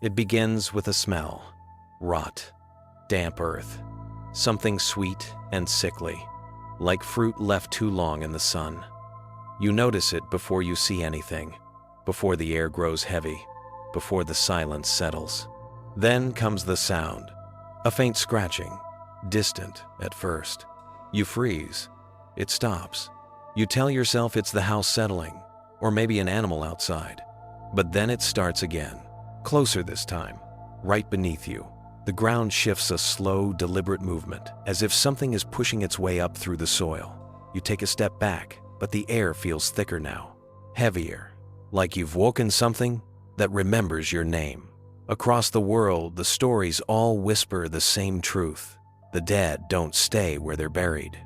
It begins with a smell: rot, damp earth, something sweet and sickly, like fruit left too long in the sun. You notice it before you see anything, before the air grows heavy, before the silence settles. Then comes the sound, a faint scratching, distant at first. You freeze. It stops. You tell yourself it's the house settling, or maybe an animal outside. But then it starts again, closer this time, right beneath you. The ground shifts a slow, deliberate movement, as if something is pushing its way up through the soil. You take a step back, but the air feels thicker now, heavier, like you've woken something that remembers your name. Across the world, the stories all whisper the same truth. The dead don't stay where they're buried.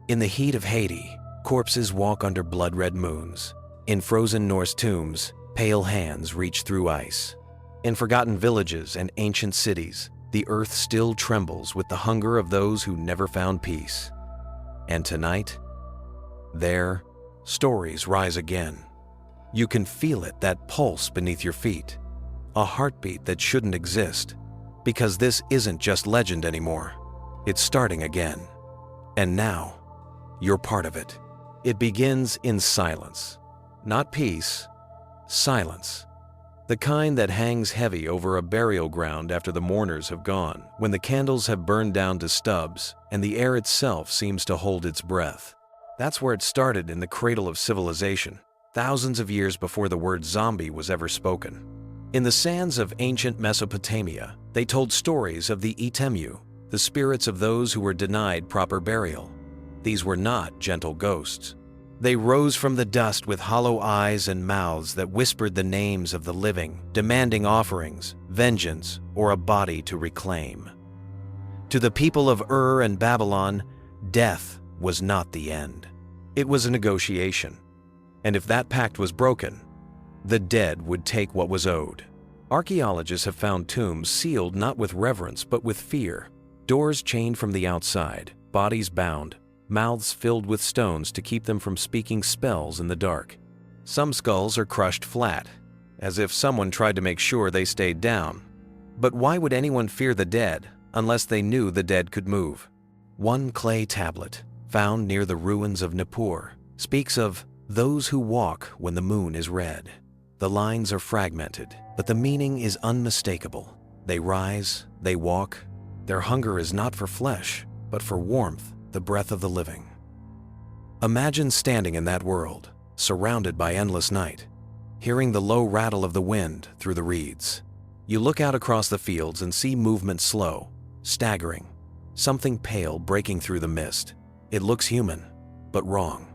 In the heat of Haiti, corpses walk under blood-red moons. In frozen Norse tombs, pale hands reach through ice. In forgotten villages and ancient cities, the earth still trembles with the hunger of those who never found peace. And tonight, there, stories rise again. You can feel it, that pulse beneath your feet. A heartbeat that shouldn't exist, because this isn't just legend anymore. It's starting again. And now, you're part of it. It begins in silence. Not peace, silence. The kind that hangs heavy over a burial ground after the mourners have gone, when the candles have burned down to stubs and the air itself seems to hold its breath. That's where it started, in the cradle of civilization, thousands of years before the word zombie was ever spoken. In the sands of ancient Mesopotamia, they told stories of the Itemu, the spirits of those who were denied proper burial. These were not gentle ghosts. They rose from the dust with hollow eyes and mouths that whispered the names of the living, demanding offerings, vengeance, or a body to reclaim. To the people of Ur and Babylon, death was not the end. It was a negotiation. And if that pact was broken, the dead would take what was owed. Archaeologists have found tombs sealed not with reverence but with fear, doors chained from the outside, bodies bound, mouths filled with stones to keep them from speaking spells in the dark. Some skulls are crushed flat, as if someone tried to make sure they stayed down. But why would anyone fear the dead unless they knew the dead could move? One clay tablet, found near the ruins of Nippur, speaks of those who walk when the moon is red. The lines are fragmented, but the meaning is unmistakable. They rise, they walk. Their hunger is not for flesh, but for warmth, the breath of the living. Imagine standing in that world, surrounded by endless night, hearing the low rattle of the wind through the reeds. You look out across the fields and see movement slow, staggering, something pale breaking through the mist. It looks human, but wrong,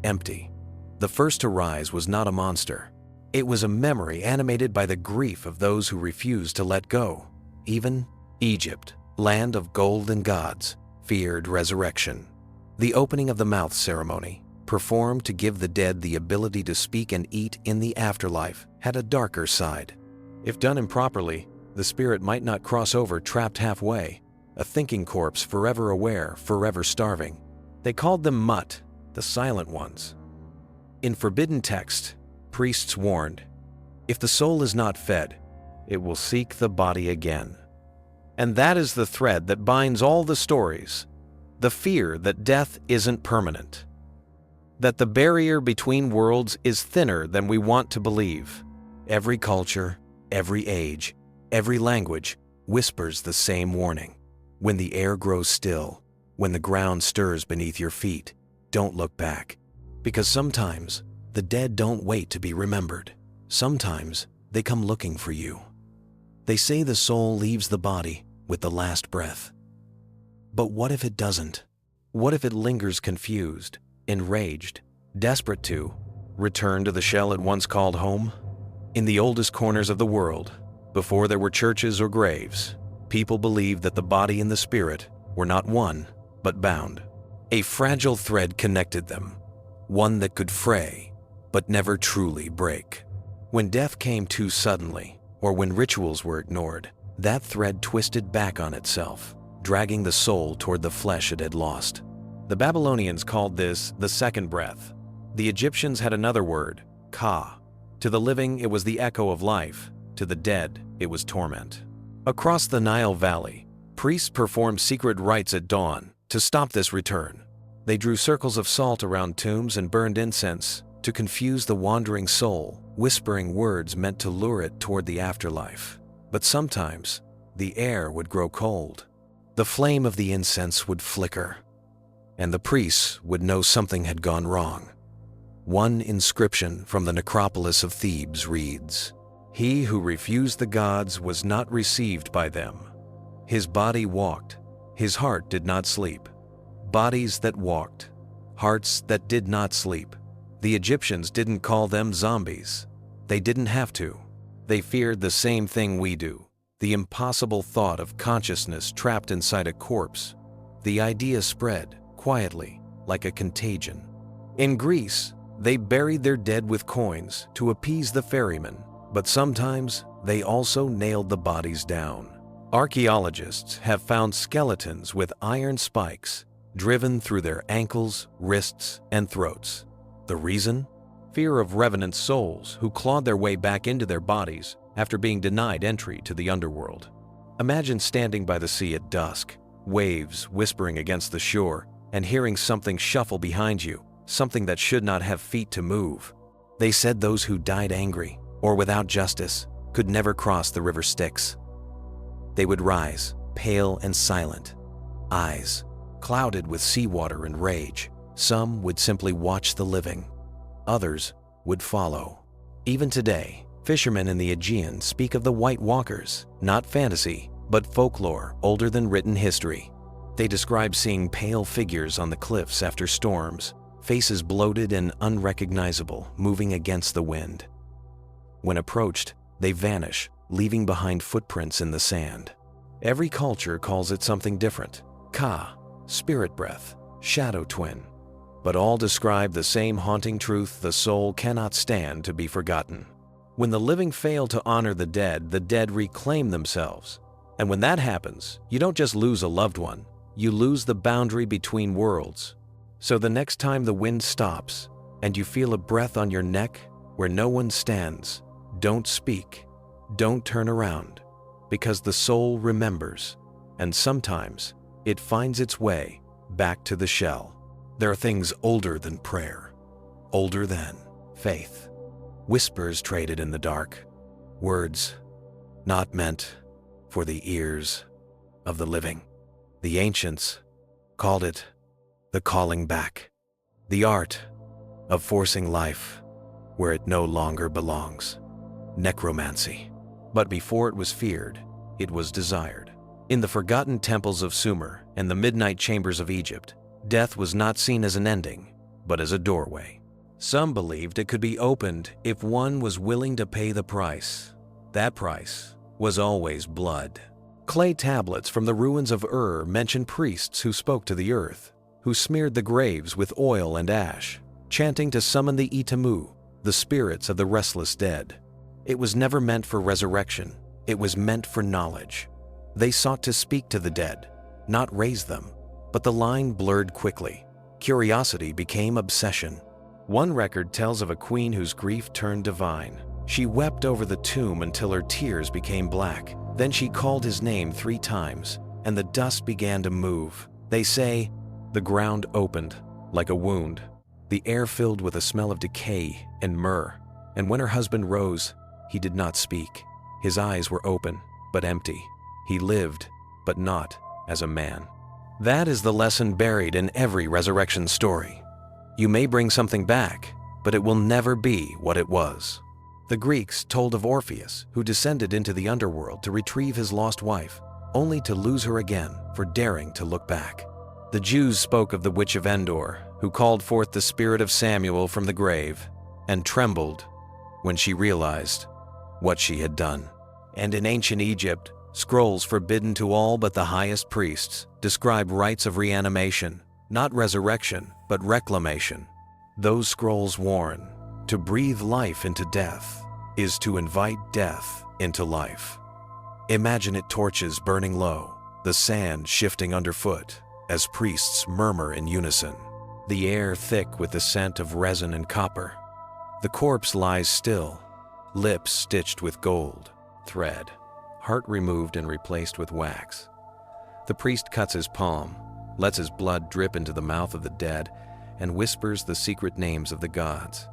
empty. The first to rise was not a monster. It was a memory animated by the grief of those who refused to let go. Even Egypt, land of golden gods, feared resurrection. The opening of the mouth ceremony, performed to give the dead the ability to speak and eat in the afterlife, had a darker side. If done improperly, the spirit might not cross over trapped halfway, a thinking corpse forever aware, forever starving. They called them Mut, the silent ones. In forbidden text, priests warned, if the soul is not fed, it will seek the body again. And that is the thread that binds all the stories, the fear that death isn't permanent, that the barrier between worlds is thinner than we want to believe. Every culture, every age, every language whispers the same warning. When the air grows still, when the ground stirs beneath your feet, don't look back, because sometimes the dead don't wait to be remembered. Sometimes they come looking for you. They say the soul leaves the body with the last breath. But what if it doesn't? What if it lingers confused, enraged, desperate to return to the shell it once called home? In the oldest corners of the world, before there were churches or graves, people believed that the body and the spirit were not one, but bound. A fragile thread connected them, one that could fray, but never truly break. When death came too suddenly, or when rituals were ignored, that thread twisted back on itself, dragging the soul toward the flesh it had lost. The Babylonians called this the second breath. The Egyptians had another word, ka. To the living, it was the echo of life. To the dead, it was torment. Across the Nile Valley, priests performed secret rites at dawn to stop this return. They drew circles of salt around tombs and burned incense to confuse the wandering soul, whispering words meant to lure it toward the afterlife. But sometimes, the air would grow cold. The flame of the incense would flicker, and the priests would know something had gone wrong. One inscription from the necropolis of Thebes reads, "He who refused the gods was not received by them. His body walked, his heart did not sleep." Bodies that walked, hearts that did not sleep. The Egyptians didn't call them zombies. They didn't have to. They feared the same thing we do, the impossible thought of consciousness trapped inside a corpse. The idea spread, quietly, like a contagion. In Greece, they buried their dead with coins to appease the ferrymen, but sometimes they also nailed the bodies down. Archaeologists have found skeletons with iron spikes driven through their ankles, wrists, and throats. The reason? Fear of revenant souls who clawed their way back into their bodies after being denied entry to the underworld. Imagine standing by the sea at dusk, waves whispering against the shore, and hearing something shuffle behind you, something that should not have feet to move. They said those who died angry or without justice could never cross the river Styx. They would rise, pale and silent, eyes clouded with seawater and rage. Some would simply watch the living. Others would follow. Even today, fishermen in the Aegean speak of the White Walkers, not fantasy, but folklore older than written history. They describe seeing pale figures on the cliffs after storms, faces bloated and unrecognizable, moving against the wind. When approached, they vanish, leaving behind footprints in the sand. Every culture calls it something different: Ka, spirit breath, shadow twin. But all describe the same haunting truth: the soul cannot stand to be forgotten. When the living fail to honor the dead reclaim themselves. And when that happens, you don't just lose a loved one, you lose the boundary between worlds. So the next time the wind stops and you feel a breath on your neck where no one stands, don't speak, don't turn around, because the soul remembers, and sometimes it finds its way back to the shell. There are things older than prayer, older than faith. Whispers traded in the dark, words not meant for the ears of the living. The ancients called it the calling back, the art of forcing life where it no longer belongs. Necromancy. But before it was feared, it was desired. In the forgotten temples of Sumer and the midnight chambers of Egypt, death was not seen as an ending, but as a doorway. Some believed it could be opened if one was willing to pay the price. That price was always blood. Clay tablets from the ruins of Ur mention priests who spoke to the earth, who smeared the graves with oil and ash, chanting to summon the Itamu, the spirits of the restless dead. It was never meant for resurrection, it was meant for knowledge. They sought to speak to the dead, not raise them, but the line blurred quickly. Curiosity became obsession. One record tells of a queen whose grief turned divine. She wept over the tomb until her tears became black. Then she called his name 3 times, and the dust began to move. They say, the ground opened like a wound. The air filled with a smell of decay and myrrh. And when her husband rose, he did not speak. His eyes were open, but empty. He lived, but not as a man. That is the lesson buried in every resurrection story. You may bring something back, but it will never be what it was. The Greeks told of Orpheus, who descended into the underworld to retrieve his lost wife, only to lose her again for daring to look back. The Jews spoke of the witch of Endor, who called forth the spirit of Samuel from the grave, and trembled when she realized what she had done. And in ancient Egypt, scrolls forbidden to all but the highest priests describe rites of reanimation, not resurrection, but reclamation. Those scrolls warn, to breathe life into death is to invite death into life. Imagine it: torches burning low, the sand shifting underfoot as priests murmur in unison, the air thick with the scent of resin and copper. The corpse lies still, lips stitched with gold thread. heart removed and replaced with wax. The priest cuts his palm, lets his blood drip into the mouth of the dead, and whispers the secret names of the gods.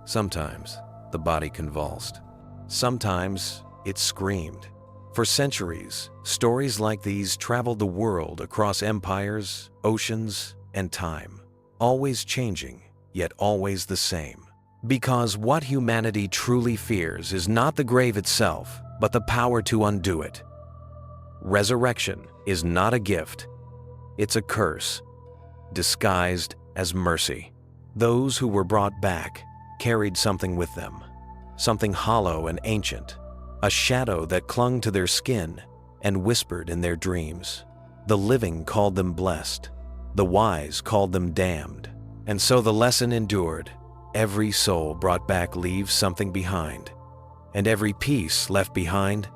Sometimes the body convulsed. Sometimes it screamed. For centuries, stories like these traveled the world across empires, oceans, and time, always changing, yet always the same. Because what humanity truly fears is not the grave itself, but the power to undo it. Resurrection is not a gift, it's a curse, disguised as mercy. Those who were brought back carried something with them, something hollow and ancient, a shadow that clung to their skin and whispered in their dreams. The living called them blessed, the wise called them damned, and so the lesson endured. Every soul brought back leaves something behind, and every piece left behind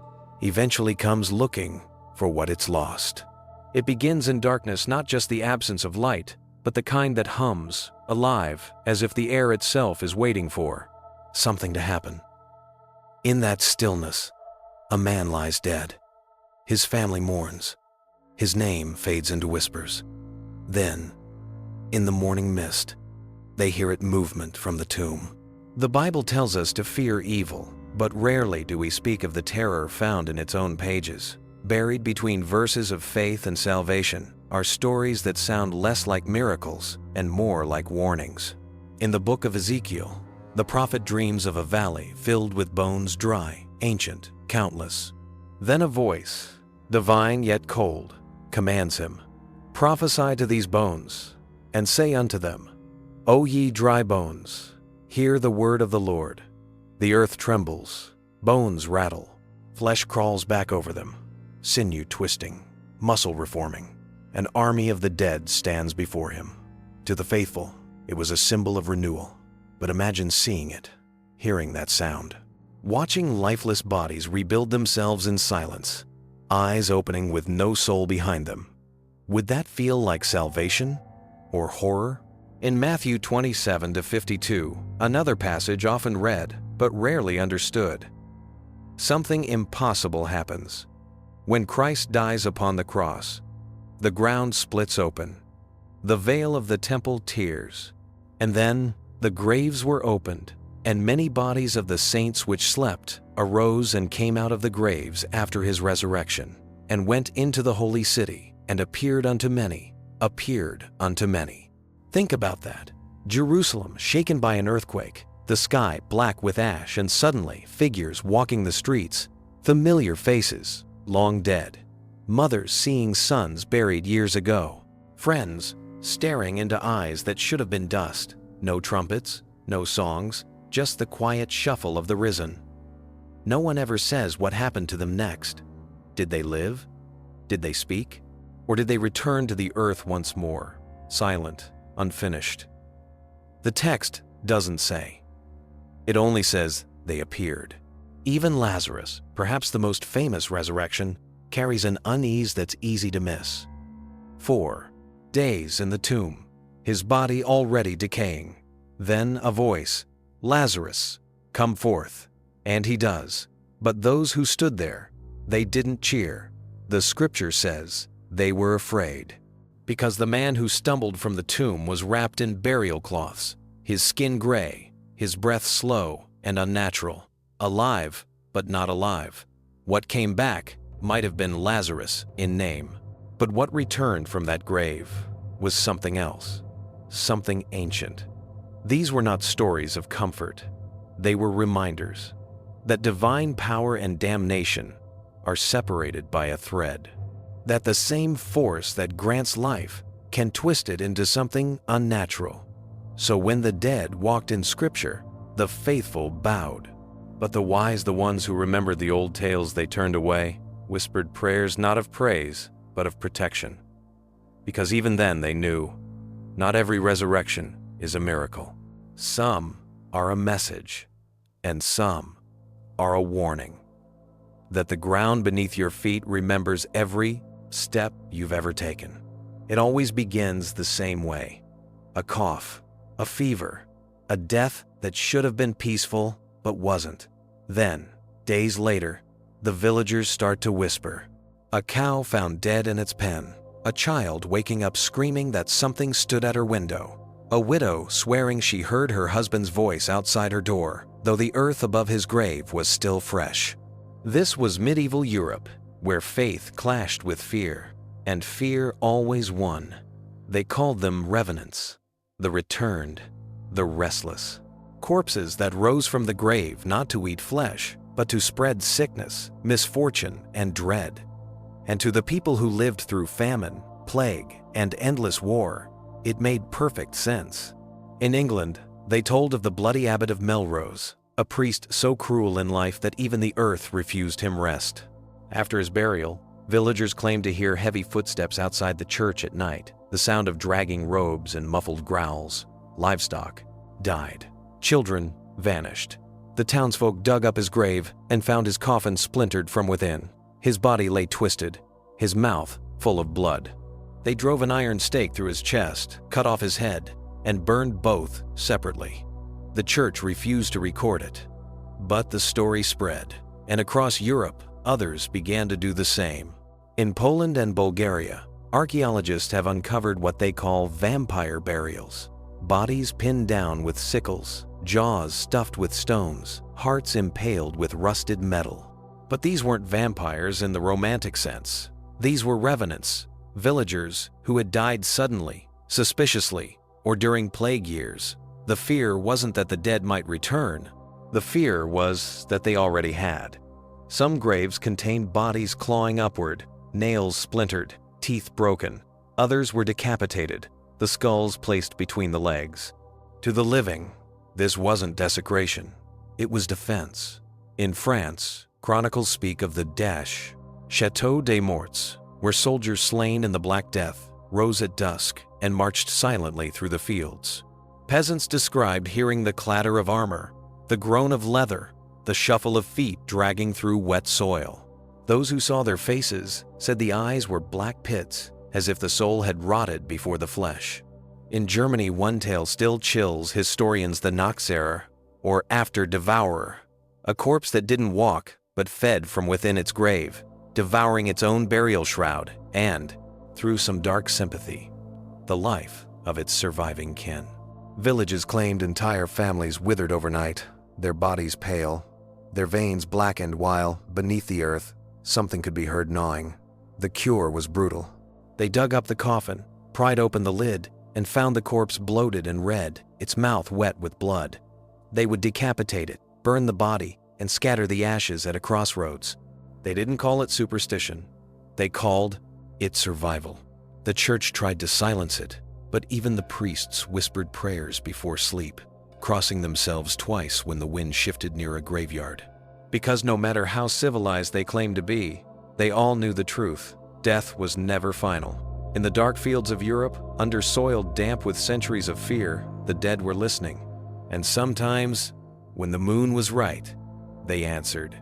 eventually comes looking for what it's lost. It begins in darkness, not just the absence of light, but the kind that hums, alive, as if the air itself is waiting for something to happen. In that stillness, a man lies dead. His family mourns. His name fades into whispers. Then, in the morning mist, they hear it movement from the tomb. The Bible tells us to fear evil, but rarely do we speak of the terror found in its own pages. Buried between verses of faith and salvation are stories that sound less like miracles and more like warnings. In the book of Ezekiel, the prophet dreams of a valley filled with bones dry, ancient, countless. Then a voice, divine yet cold, commands him, "Prophesy to these bones, and say unto them, O ye dry bones, hear the word of the Lord. The earth trembles, bones rattle, flesh crawls back over them, sinew twisting, muscle reforming. An army of the dead stands before him." To the faithful, it was a symbol of renewal. But imagine seeing it, hearing that sound, watching lifeless bodies rebuild themselves in silence, eyes opening with no soul behind them. Would that feel like salvation or horror? In Matthew 27-52, another passage often read but rarely understood, something impossible happens. When Christ dies upon the cross, the ground splits open, the veil of the temple tears, and then the graves were opened, and many bodies of the saints which slept arose and came out of the graves after his resurrection, and went into the holy city, and appeared unto many. Think about that. Jerusalem shaken by an earthquake, the sky black with ash, and suddenly figures walking the streets, familiar faces, long dead, mothers seeing sons buried years ago, friends staring into eyes that should have been dust. No trumpets, no songs, just the quiet shuffle of the risen. No one ever says what happened to them next. Did they live? Did they speak? Or did they return to the earth once more, silent, unfinished? The text doesn't say. It only says they appeared. Even Lazarus, perhaps the most famous resurrection, carries an unease that's easy to miss. 4 days in the tomb, his body already decaying. Then a voice, "Lazarus, come forth." And he does. But those who stood there, they didn't cheer. The scripture says they were afraid. Because the man who stumbled from the tomb was wrapped in burial cloths, his skin gray, his breath slow and unnatural, alive but not alive. What came back might have been Lazarus in name, but what returned from that grave was something else, something ancient. These were not stories of comfort. They were reminders that divine power and damnation are separated by a thread, that the same force that grants life can twist it into something unnatural. So when the dead walked in Scripture, the faithful bowed, but the wise, the ones who remembered the old tales they turned away, whispered prayers not of praise, but of protection. Because even then they knew, not every resurrection is a miracle. Some are a message, and some are a warning. That the ground beneath your feet remembers every step you've ever taken. It always begins the same way. A cough, a fever, a death that should have been peaceful but wasn't. Then, days later, the villagers start to whisper. A cow found dead in its pen. A child waking up screaming that something stood at her window. A widow swearing she heard her husband's voice outside her door, though the earth above his grave was still fresh. This was medieval Europe, where faith clashed with fear, and fear always won. They called them revenants, the returned, the restless. Corpses that rose from the grave not to eat flesh, but to spread sickness, misfortune, and dread. And to the people who lived through famine, plague, and endless war, it made perfect sense. In England, they told of the bloody abbot of Melrose, a priest so cruel in life that even the earth refused him rest. After his burial, villagers claimed to hear heavy footsteps outside the church at night, the sound of dragging robes and muffled growls. Livestock died. Children vanished. The townsfolk dug up his grave and found his coffin splintered from within. His body lay twisted, his mouth full of blood. They drove an iron stake through his chest, cut off his head, and burned both separately. The church refused to record it. But the story spread, and across Europe, others began to do the same. In Poland and Bulgaria, archaeologists have uncovered what they call vampire burials. Bodies pinned down with sickles, jaws stuffed with stones, hearts impaled with rusted metal. But these weren't vampires in the romantic sense. These were revenants, villagers who had died suddenly, suspiciously, or during plague years. The fear wasn't that the dead might return. The fear was that they already had. Some graves contained bodies clawing upward, nails splintered, teeth broken. Others were decapitated, the skulls placed between the legs. To the living, this wasn't desecration. It was defense. In France, chronicles speak of the Dash, Château des Morts, where soldiers slain in the Black Death rose at dusk and marched silently through the fields. Peasants described hearing the clatter of armor, the groan of leather, the shuffle of feet dragging through wet soil. Those who saw their faces said the eyes were black pits, as if the soul had rotted before the flesh. In Germany, one tale still chills historians: the Nachzehrer, or after devourer, a corpse that didn't walk but fed from within its grave, devouring its own burial shroud and, through some dark sympathy, the life of its surviving kin. Villages claimed entire families withered overnight, their bodies pale, their veins blackened while, beneath the earth, something could be heard gnawing. The cure was brutal. They dug up the coffin, pried open the lid, and found the corpse bloated and red, its mouth wet with blood. They would decapitate it, burn the body, and scatter the ashes at a crossroads. They didn't call it superstition. They called it survival. The church tried to silence it, but even the priests whispered prayers before sleep, crossing themselves twice when the wind shifted near a graveyard. Because no matter how civilized they claimed to be, they all knew the truth. Death was never final. In the dark fields of Europe, under soil damp with centuries of fear, the dead were listening. And sometimes, when the moon was right, they answered.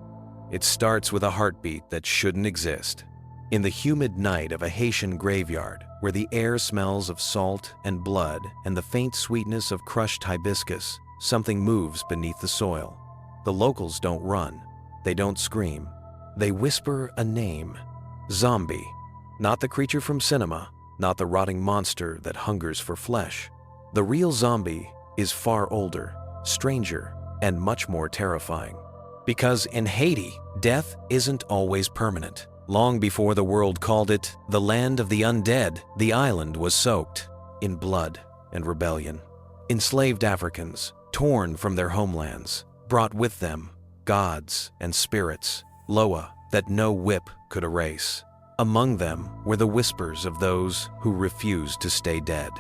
It starts with a heartbeat that shouldn't exist. In the humid night of a Haitian graveyard, where the air smells of salt and blood and the faint sweetness of crushed hibiscus, something moves beneath the soil. The locals don't run. They don't scream. They whisper a name. Zombie. Not the creature from cinema, not the rotting monster that hungers for flesh. The real zombie is far older, stranger, and much more terrifying. Because in Haiti, death isn't always permanent. Long before the world called it the land of the undead, the island was soaked in blood and rebellion. Enslaved Africans, torn from their homelands, brought with them gods and spirits, Loa, that no whip could erase. Among them were the whispers of those who refused to stay dead.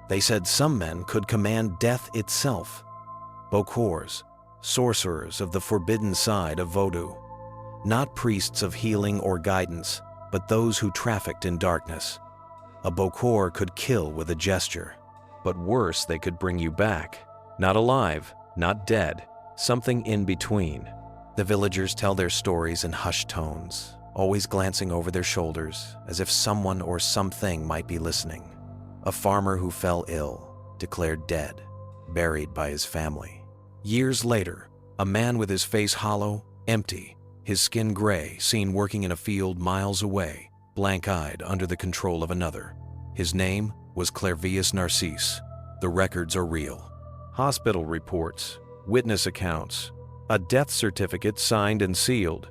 They said some men could command death itself. Bokors, sorcerers of the forbidden side of Vodou. Not priests of healing or guidance, but those who trafficked in darkness. A Bokor could kill with a gesture. But worse, they could bring you back. Not alive, not dead, something in between. The villagers tell their stories in hushed tones, always glancing over their shoulders as if someone or something might be listening. A farmer who fell ill, declared dead, buried by his family. Years later, a man with his face hollow, empty, his skin gray, seen working in a field miles away, blank-eyed under the control of another. His name was Clairvius Narcisse. The records are real. Hospital reports, witness accounts, a death certificate signed and sealed.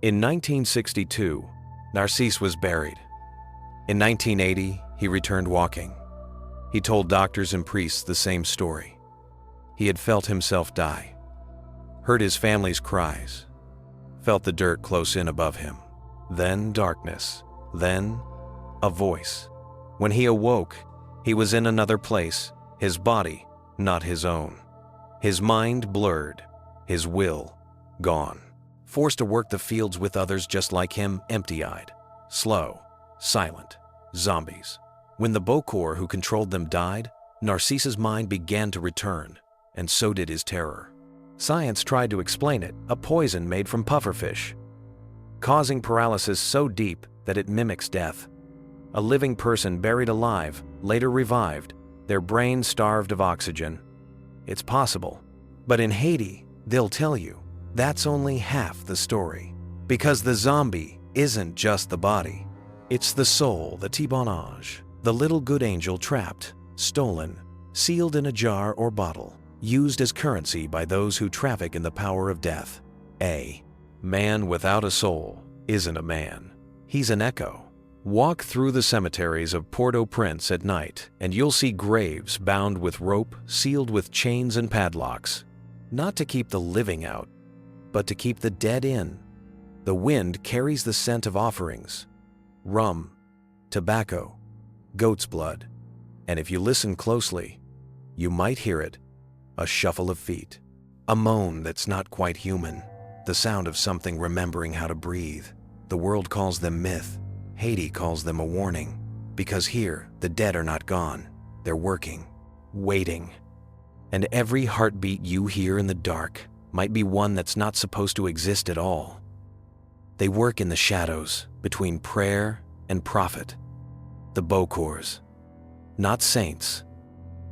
In 1962, Narcisse was buried. In 1980, he returned walking. He told doctors and priests the same story. He had felt himself die, heard his family's cries, felt the dirt close in above him, then darkness, then a voice. When he awoke, he was in another place, his body not his own. His mind blurred, his will gone. Forced to work the fields with others just like him, empty-eyed, slow, silent, zombies. When the Bokor who controlled them died, Narcisse's mind began to return, and so did his terror. Science tried to explain it, a poison made from pufferfish, causing paralysis so deep that it mimics death. A living person buried alive, later revived, their brain starved of oxygen. It's possible, but in Haiti, they'll tell you, that's only half the story. Because the zombie isn't just the body. It's the soul, the tibonage, the little good angel trapped, stolen, sealed in a jar or bottle, used as currency by those who traffic in the power of death. A man without a soul isn't a man. He's an echo. Walk through the cemeteries of Port-au-Prince at night, and you'll see graves bound with rope, sealed with chains and padlocks. Not to keep the living out, but to keep the dead in. The wind carries the scent of offerings, rum, tobacco, goat's blood, and if you listen closely, you might hear it, a shuffle of feet, a moan that's not quite human, the sound of something remembering how to breathe. The world calls them myth. Haiti calls them a warning, because here, the dead are not gone. They're working, waiting. And every heartbeat you hear in the dark might be one that's not supposed to exist at all. They work in the shadows, between prayer and prophet. The Bokors. Not saints,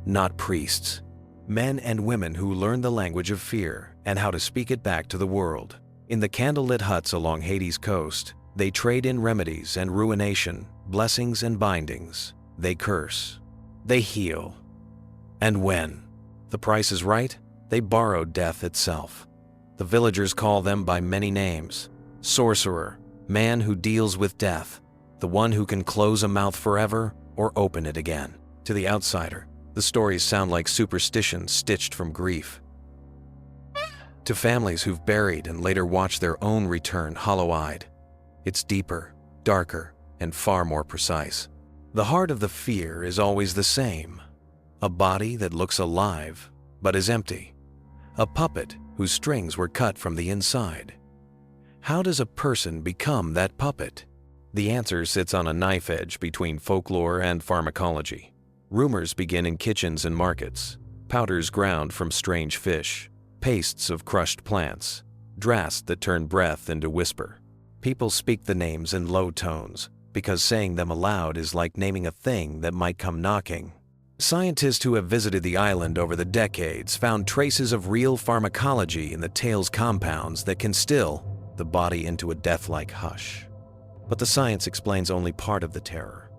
not priests. Men and women who learn the language of fear and how to speak it back to the world. In the candlelit huts along Haiti's coast, they trade in remedies and ruination, blessings and bindings. They curse. They heal. And when the price is right, they borrow death itself. The villagers call them by many names. Sorcerer, man who deals with death, the one who can close a mouth forever or open it again. To the outsider, the stories sound like superstitions stitched from grief. To families who've buried and later watched their own return hollow-eyed, it's deeper, darker, and far more precise. The heart of the fear is always the same. A body that looks alive, but is empty. A puppet whose strings were cut from the inside. How does a person become that puppet? The answer sits on a knife edge between folklore and pharmacology. Rumors begin in kitchens and markets. Powders ground from strange fish. Pastes of crushed plants. Draughts that turn breath into whisper. People speak the names in low tones, because saying them aloud is like naming a thing that might come knocking. Scientists who have visited the island over the decades found traces of real pharmacology in the tale's compounds that can still the body into a death-like hush. But the science explains only part of the terror.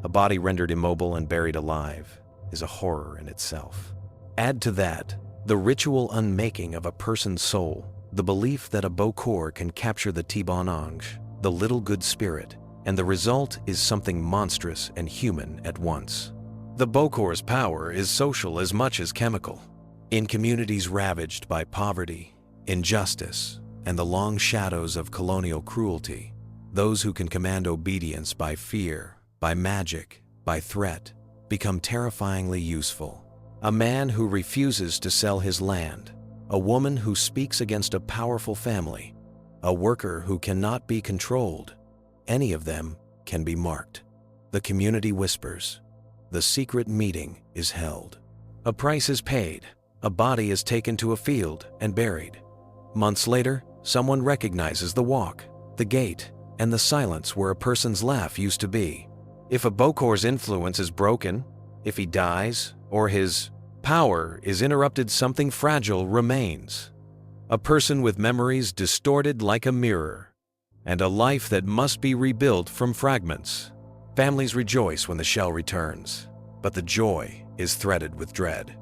A body rendered immobile and buried alive is a horror in itself. Add to that the ritual unmaking of a person's soul, the belief that a Bokor can capture the tibonage, the little good spirit, and the result is something monstrous and human at once. The Bokor's power is social as much as chemical. In communities ravaged by poverty, injustice, and the long shadows of colonial cruelty, those who can command obedience by fear, by magic, by threat, become terrifyingly useful. A man who refuses to sell his land, a woman who speaks against a powerful family, a worker who cannot be controlled, any of them can be marked. The community whispers. The secret meeting is held. A price is paid. A body is taken to a field and buried. Months later, someone recognizes the walk, the gait, and the silence where a person's laugh used to be. If a Bokor's influence is broken, if he dies, or his power is interrupted, something fragile remains. A person with memories distorted like a mirror, and a life that must be rebuilt from fragments. Families rejoice when the shell returns, but the joy is threaded with dread.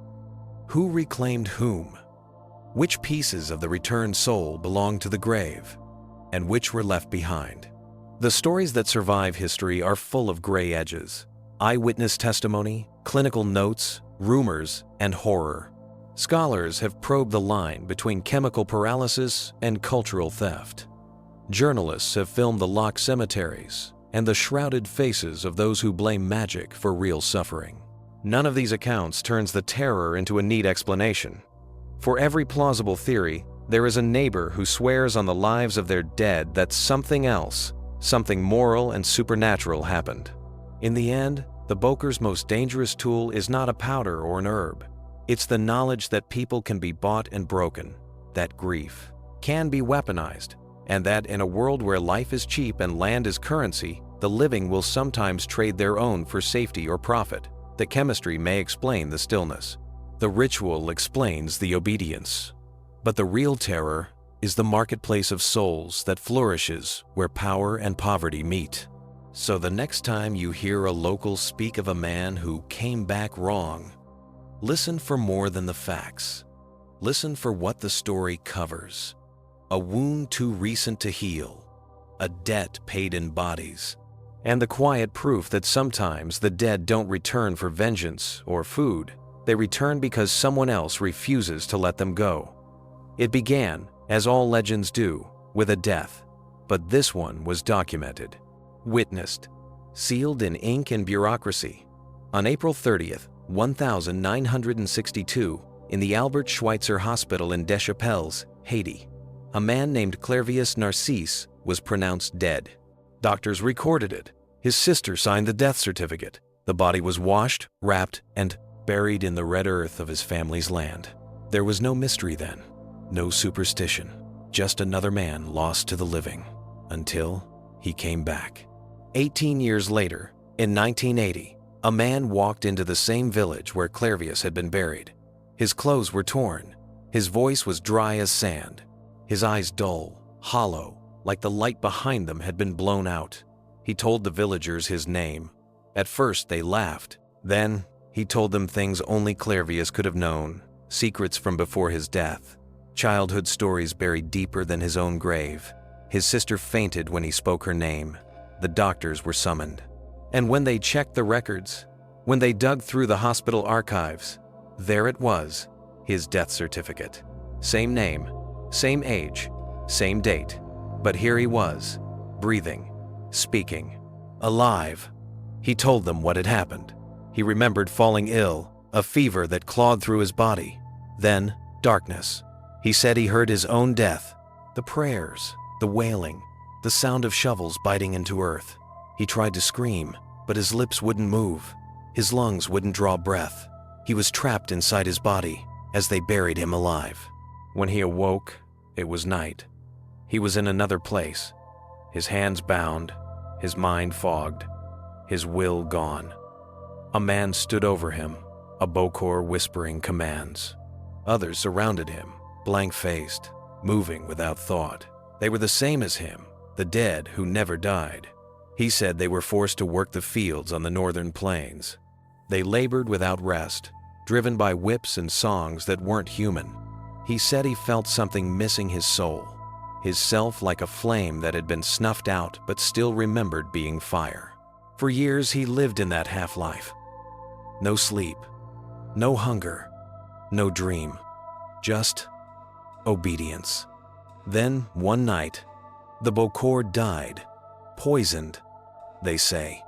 Who reclaimed whom? Which pieces of the returned soul belong to the grave, and which were left behind? The stories that survive history are full of gray edges: eyewitness testimony, clinical notes, rumors, and horror. Scholars have probed the line between chemical paralysis and cultural theft. Journalists have filmed the locked cemeteries and the shrouded faces of those who blame magic for real suffering. None of these accounts turns the terror into a neat explanation. For every plausible theory, there is a neighbor who swears on the lives of their dead that something else, something moral and supernatural happened. In the end, the Boker's most dangerous tool is not a powder or an herb. It's the knowledge that people can be bought and broken, that grief can be weaponized, and that in a world where life is cheap and land is currency, the living will sometimes trade their own for safety or profit. The chemistry may explain the stillness. The ritual explains the obedience. But the real terror is the marketplace of souls that flourishes where power and poverty meet. So the next time you hear a local speak of a man who came back wrong, listen for more than the facts. Listen for what the story covers. A wound too recent to heal, a debt paid in bodies, and the quiet proof that sometimes the dead don't return for vengeance or food. They return because someone else refuses to let them go. It began, as all legends do, with a death, but this one was documented, witnessed, sealed in ink and bureaucracy. On April 30th, 1962, in the Albert Schweitzer Hospital in Deschapelles, Haiti, a man named Clervius Narcisse was pronounced dead. Doctors recorded it. His sister signed the death certificate. The body was washed, wrapped, and buried in the red earth of his family's land. There was no mystery then, no superstition, just another man lost to the living, until he came back. 18 years later, in 1980, a man walked into the same village where Clervius had been buried. His clothes were torn. His voice was dry as sand. His eyes dull, hollow, like the light behind them had been blown out. He told the villagers his name. At first they laughed. Then he told them things only Clervius could have known, secrets from before his death, childhood stories buried deeper than his own grave. His sister fainted when he spoke her name. The doctors were summoned. And when they checked the records, when they dug through the hospital archives, there it was, his death certificate. Same name, same age, same date. But here he was, breathing, speaking, alive. He told them what had happened. He remembered falling ill, a fever that clawed through his body. Then, darkness. He said he heard his own death, the prayers, the wailing, the sound of shovels biting into earth. He tried to scream, but his lips wouldn't move. His lungs wouldn't draw breath. He was trapped inside his body as they buried him alive. When he awoke, it was night. He was in another place, his hands bound, his mind fogged, his will gone. A man stood over him, a Bokor whispering commands. Others surrounded him, blank-faced, moving without thought. They were the same as him, the dead who never died. He said they were forced to work the fields on the northern plains. They labored without rest, driven by whips and songs that weren't human. He said he felt something missing his soul, his self like a flame that had been snuffed out but still remembered being fire. For years he lived in that half-life. No sleep, no hunger, no dream, just obedience. Then, one night, the Bokor died, poisoned, they say,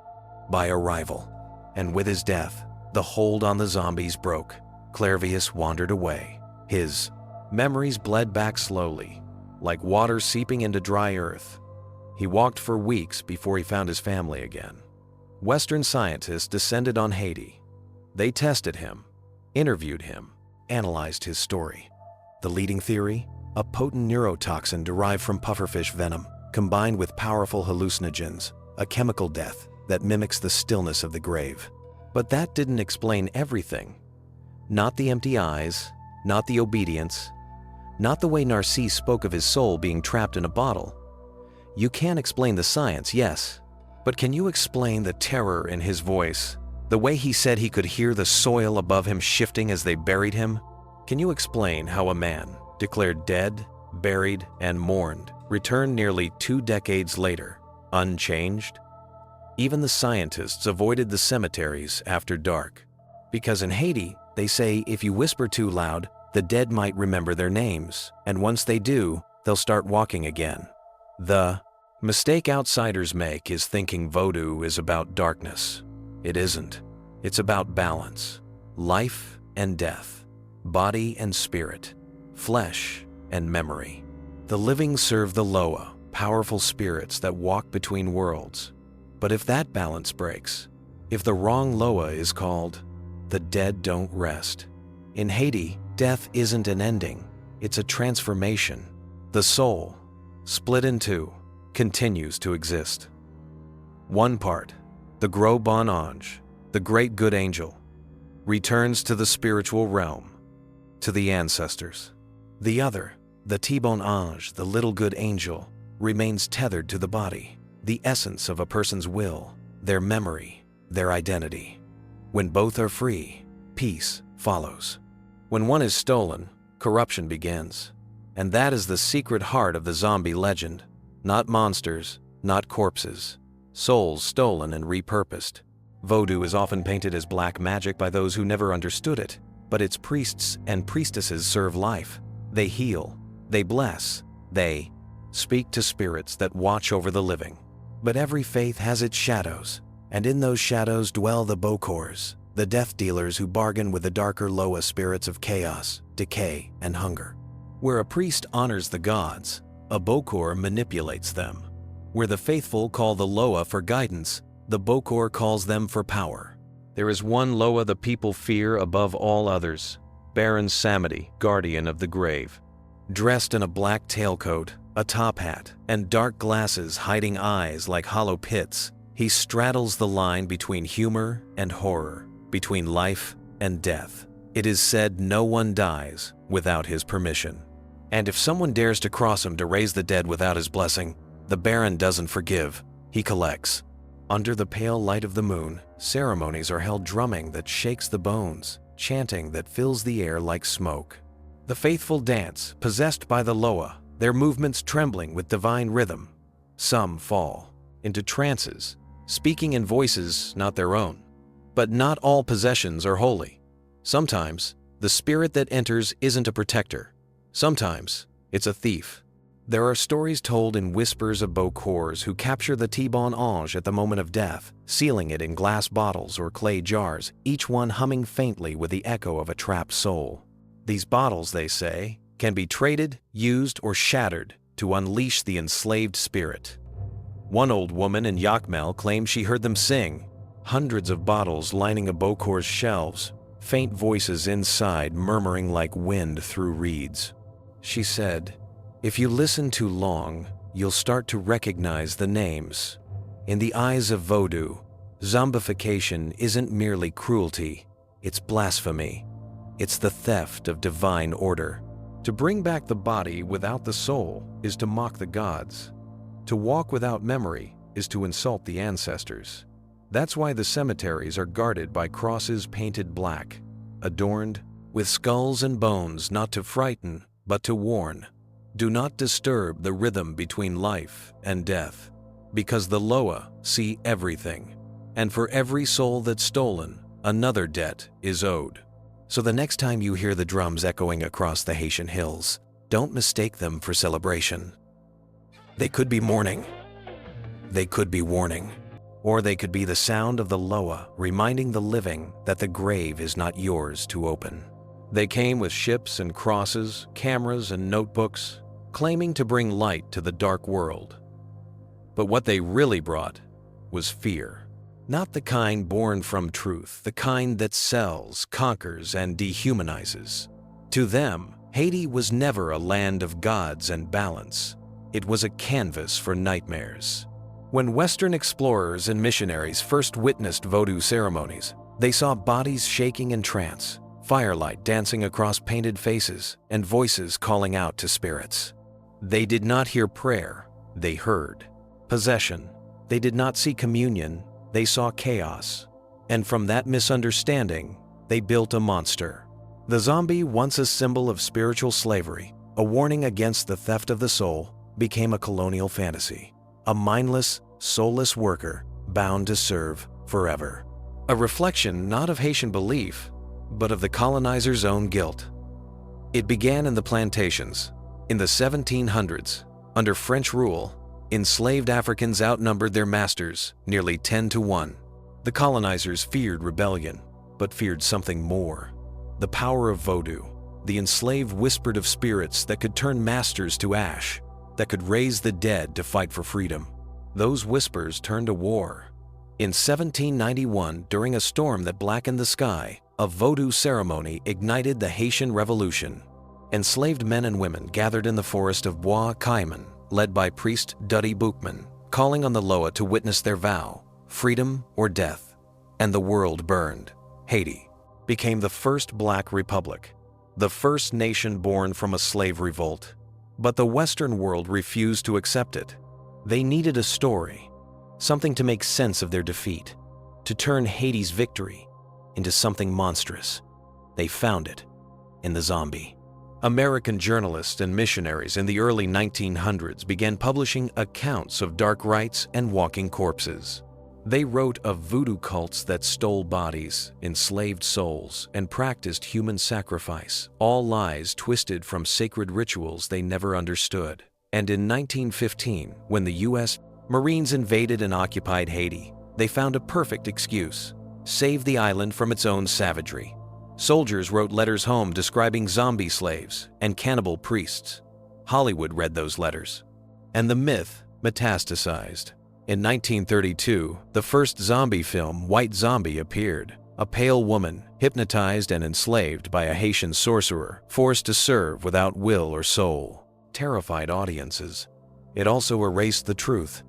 by a rival. And with his death, the hold on the zombies broke. Clervius wandered away. His memories bled back slowly, like water seeping into dry earth. He walked for weeks before he found his family again. Western scientists descended on Haiti. They tested him, interviewed him, analyzed his story. The leading theory? A potent neurotoxin derived from pufferfish venom, combined with powerful hallucinogens, a chemical death that mimics the stillness of the grave. But that didn't explain everything. Not the empty eyes, not the obedience, not the way Narcisse spoke of his soul being trapped in a bottle. You can explain the science, yes, but can you explain the terror in his voice? The way he said he could hear the soil above him shifting as they buried him? Can you explain how a man, declared dead, buried, and mourned, returned nearly 2 decades later, unchanged? Even the scientists avoided the cemeteries after dark, because in Haiti, they say if you whisper too loud, the dead might remember their names, and once they do, they'll start walking again. The mistake outsiders make is thinking voodoo is about darkness. It isn't. It's about balance, life and death, body and spirit, flesh and memory. The living serve the Loa, powerful spirits that walk between worlds. But if that balance breaks, if the wrong Loa is called, the dead don't rest. In Haiti, death isn't an ending, it's a transformation. The soul, split in two, continues to exist. One part, the Gros Bon Ange, the great good angel, returns to the spiritual realm, to the ancestors. The other, the Petit Bon Ange, the little good angel, remains tethered to the body, the essence of a person's will, their memory, their identity. When both are free, peace follows. When one is stolen, corruption begins. And that is the secret heart of the zombie legend. Not monsters, not corpses. Souls stolen and repurposed. Voodoo is often painted as black magic by those who never understood it, but its priests and priestesses serve life. They heal, they bless, they speak to spirits that watch over the living. But every faith has its shadows, and in those shadows dwell the Bokors, the death dealers who bargain with the darker Loa spirits of chaos, decay, and hunger. Where a priest honors the gods, a Bokor manipulates them. Where the faithful call the Loa for guidance, the Bokor calls them for power. There is one Loa the people fear above all others, Baron Samedi, guardian of the grave. Dressed in a black tailcoat, a top hat, and dark glasses hiding eyes like hollow pits, he straddles the line between humor and horror, between life and death. It is said no one dies without his permission. And if someone dares to cross him to raise the dead without his blessing, the Baron doesn't forgive, he collects. Under the pale light of the moon, ceremonies are held drumming that shakes the bones, chanting that fills the air like smoke. The faithful dance, possessed by the Loa, their movements trembling with divine rhythm. Some fall into trances, speaking in voices not their own. But not all possessions are holy. Sometimes, the spirit that enters isn't a protector. Sometimes, it's a thief. There are stories told in whispers of Bokors who capture the Petit Bon Ange at the moment of death, sealing it in glass bottles or clay jars, each one humming faintly with the echo of a trapped soul. These bottles, they say, can be traded, used, or shattered to unleash the enslaved spirit. One old woman in Yakmel claimed she heard them sing, hundreds of bottles lining a Bokor's shelves, faint voices inside murmuring like wind through reeds. She said, "If you listen too long, you'll start to recognize the names." In the eyes of Vodou, zombification isn't merely cruelty, it's blasphemy. It's the theft of divine order. To bring back the body without the soul is to mock the gods. To walk without memory is to insult the ancestors. That's why the cemeteries are guarded by crosses painted black, adorned with skulls and bones, not to frighten, but to warn. Do not disturb the rhythm between life and death, because the Loa see everything, and for every soul that's stolen, another debt is owed. So the next time you hear the drums echoing across the Haitian hills, don't mistake them for celebration. They could be mourning. They could be warning. Or they could be the sound of the Loa reminding the living that the grave is not yours to open. They came with ships and crosses, cameras and notebooks, claiming to bring light to the dark world. But what they really brought was fear. Not the kind born from truth, the kind that sells, conquers, and dehumanizes. To them, Haiti was never a land of gods and balance. It was a canvas for nightmares. When Western explorers and missionaries first witnessed Vodou ceremonies, they saw bodies shaking in trance, firelight dancing across painted faces, and voices calling out to spirits. They did not hear prayer, they heard possession. They did not see communion, they saw chaos. And from that misunderstanding, they built a monster. The zombie, once a symbol of spiritual slavery, a warning against the theft of the soul, became a colonial fantasy. A mindless, soulless worker bound to serve forever. A reflection not of Haitian belief, but of the colonizer's own guilt. It began in the plantations. In the 1700s, under French rule, enslaved Africans outnumbered their masters nearly 10 to 1. The colonizers feared rebellion, but feared something more. The power of voodoo. The enslaved whispered of spirits that could turn masters to ash, that could raise the dead to fight for freedom. Those whispers turned to war. In 1791, during a storm that blackened the sky, a voodoo ceremony ignited the Haitian Revolution. Enslaved men and women gathered in the forest of Bois Caiman, led by priest Duddy Boukman, calling on the Loa to witness their vow, freedom or death. And the world burned. Haiti became the first black republic, the first nation born from a slave revolt. But the Western world refused to accept it. They needed a story, something to make sense of their defeat, to turn Haiti's victory into something monstrous. They found it in the zombie. American journalists and missionaries in the early 1900s began publishing accounts of dark rites and walking corpses. They wrote of voodoo cults that stole bodies, enslaved souls, and practiced human sacrifice, all lies twisted from sacred rituals they never understood. And in 1915, when the U.S. Marines invaded and occupied Haiti, they found a perfect excuse: save the island from its own savagery. Soldiers wrote letters home describing zombie slaves and cannibal priests. Hollywood read those letters, and the myth metastasized. In 1932, the first zombie film, White Zombie, appeared. A pale woman, hypnotized and enslaved by a Haitian sorcerer, forced to serve without will or soul, terrified audiences. It also erased the truth.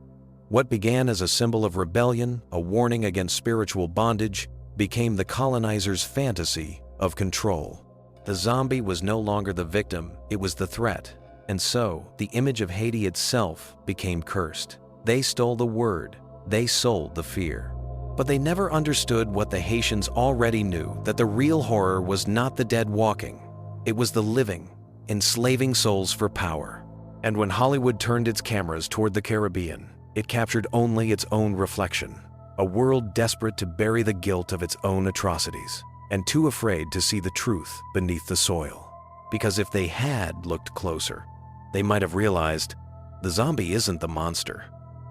What began as a symbol of rebellion, a warning against spiritual bondage, became the colonizer's fantasy of control. The zombie was no longer the victim, it was the threat. And so, the image of Haiti itself became cursed. They stole the word, they sold the fear. But they never understood what the Haitians already knew, that the real horror was not the dead walking. It was the living, enslaving souls for power. And when Hollywood turned its cameras toward the Caribbean, it captured only its own reflection. A world desperate to bury the guilt of its own atrocities, and too afraid to see the truth beneath the soil. Because if they had looked closer, they might have realized the zombie isn't the monster,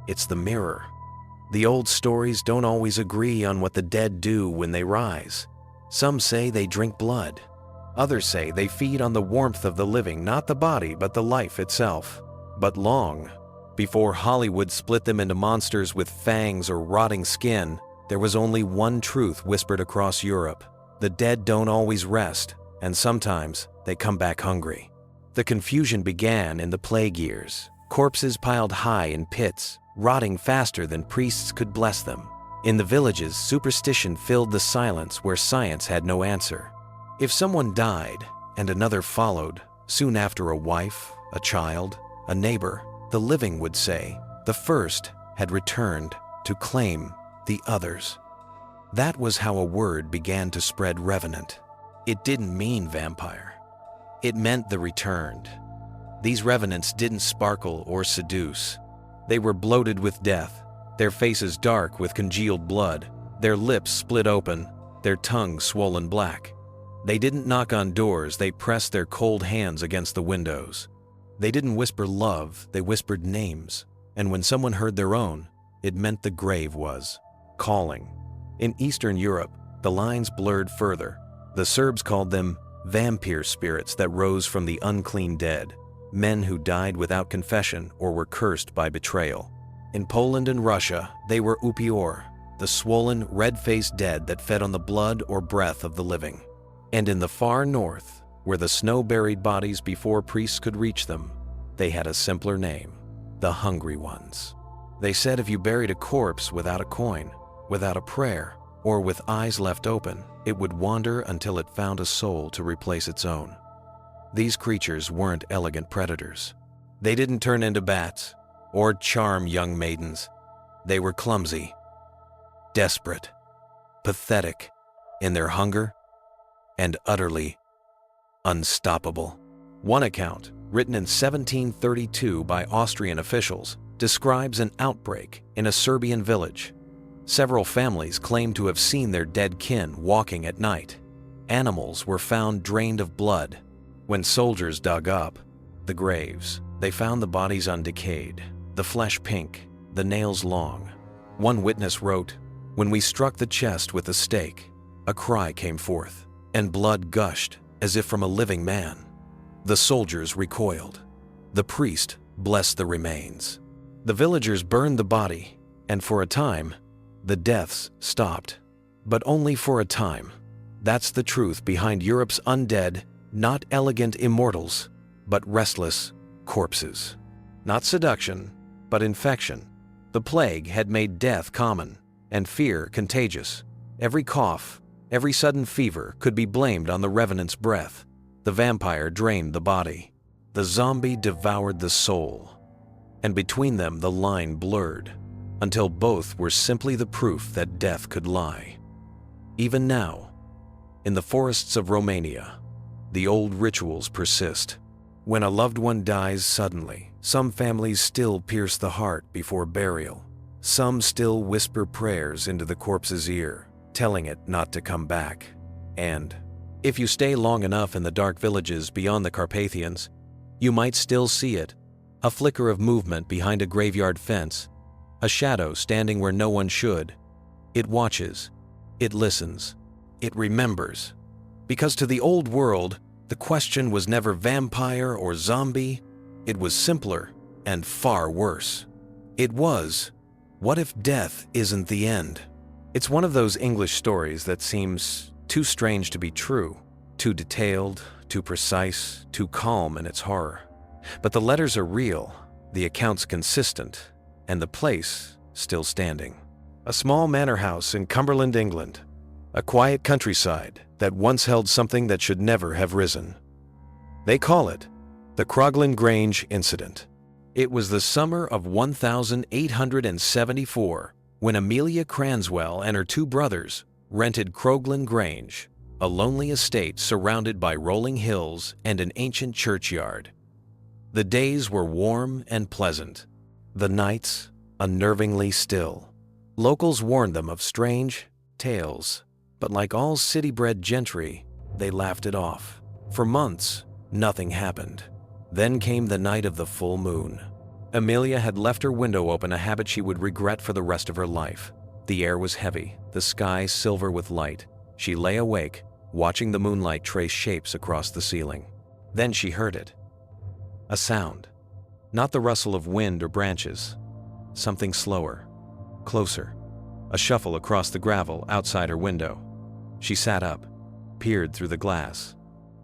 it's the mirror. The old stories don't always agree on what the dead do when they rise. Some say they drink blood. Others say they feed on the warmth of the living, not the body, but the life itself. But long before Hollywood split them into monsters with fangs or rotting skin, there was only one truth whispered across Europe. The dead don't always rest, and sometimes they come back hungry. The confusion began in the plague years. Corpses piled high in pits, rotting faster than priests could bless them. In the villages, superstition filled the silence where science had no answer. If someone died and another followed, soon after a wife, a child, a neighbor, the living would say the first had returned to claim the others. That was how a word began to spread revenant. It didn't mean vampire. It meant the returned. These revenants didn't sparkle or seduce. They were bloated with death, their faces dark with congealed blood, their lips split open, their tongues swollen black. They didn't knock on doors, they pressed their cold hands against the windows. They didn't whisper love, they whispered names. And when someone heard their own, it meant the grave was calling. In Eastern Europe, the lines blurred further. The Serbs called them vampire spirits that rose from the unclean dead, men who died without confession or were cursed by betrayal. In Poland and Russia, they were upior, the swollen, red-faced dead that fed on the blood or breath of the living. And in the far north, where the snow buried bodies before priests could reach them, they had a simpler name: the Hungry Ones. They said if you buried a corpse without a coin, without a prayer, or with eyes left open, it would wander until it found a soul to replace its own. These creatures weren't elegant predators. They didn't turn into bats or charm young maidens. They were clumsy, desperate, pathetic in their hunger, and utterly unstoppable. One account, written in 1732 by Austrian officials, describes an outbreak in a Serbian village. Several families claimed to have seen their dead kin walking at night. Animals were found drained of blood. When soldiers dug up the graves, they found the bodies undecayed, the flesh pink, the nails long. One witness wrote, "When we struck the chest with a stake, a cry came forth, and blood gushed as if from a living man. The soldiers recoiled. The priest blessed the remains. The villagers burned the body, and for a time, the deaths stopped. But only for a time. That's the truth behind Europe's undead, not elegant immortals, but restless corpses." Not seduction, but infection. The plague had made death common, and fear contagious. Every cough, every sudden fever could be blamed on the revenant's breath. The vampire drained the body. The zombie devoured the soul. And between them the line blurred, until both were simply the proof that death could lie. Even now, in the forests of Romania, the old rituals persist. When a loved one dies suddenly, some families still pierce the heart before burial. Some still whisper prayers into the corpse's ear, telling it not to come back. And if you stay long enough in the dark villages beyond the Carpathians, you might still see it, a flicker of movement behind a graveyard fence, a shadow standing where no one should. It watches, it listens, it remembers. Because to the old world, the question was never vampire or zombie. It was simpler and far worse. It was, what if death isn't the end? It's one of those English stories that seems too strange to be true, too detailed, too precise, too calm in its horror. But the letters are real, the accounts consistent, and the place still standing. A small manor house in Cumberland, England. A quiet countryside that once held something that should never have risen. They call it the Croglan Grange Incident. It was the summer of 1874 when Amelia Cranswell and her two brothers rented Croglan Grange, a lonely estate surrounded by rolling hills and an ancient churchyard. The days were warm and pleasant, the nights unnervingly still. Locals warned them of strange tales, but like all city-bred gentry, they laughed it off. For months, nothing happened. Then came the night of the full moon. Amelia had left her window open, a habit she would regret for the rest of her life. The air was heavy, the sky silver with light. She lay awake, watching the moonlight trace shapes across the ceiling. Then she heard it. A sound. Not the rustle of wind or branches. Something slower, closer. A shuffle across the gravel outside her window. She sat up, peered through the glass,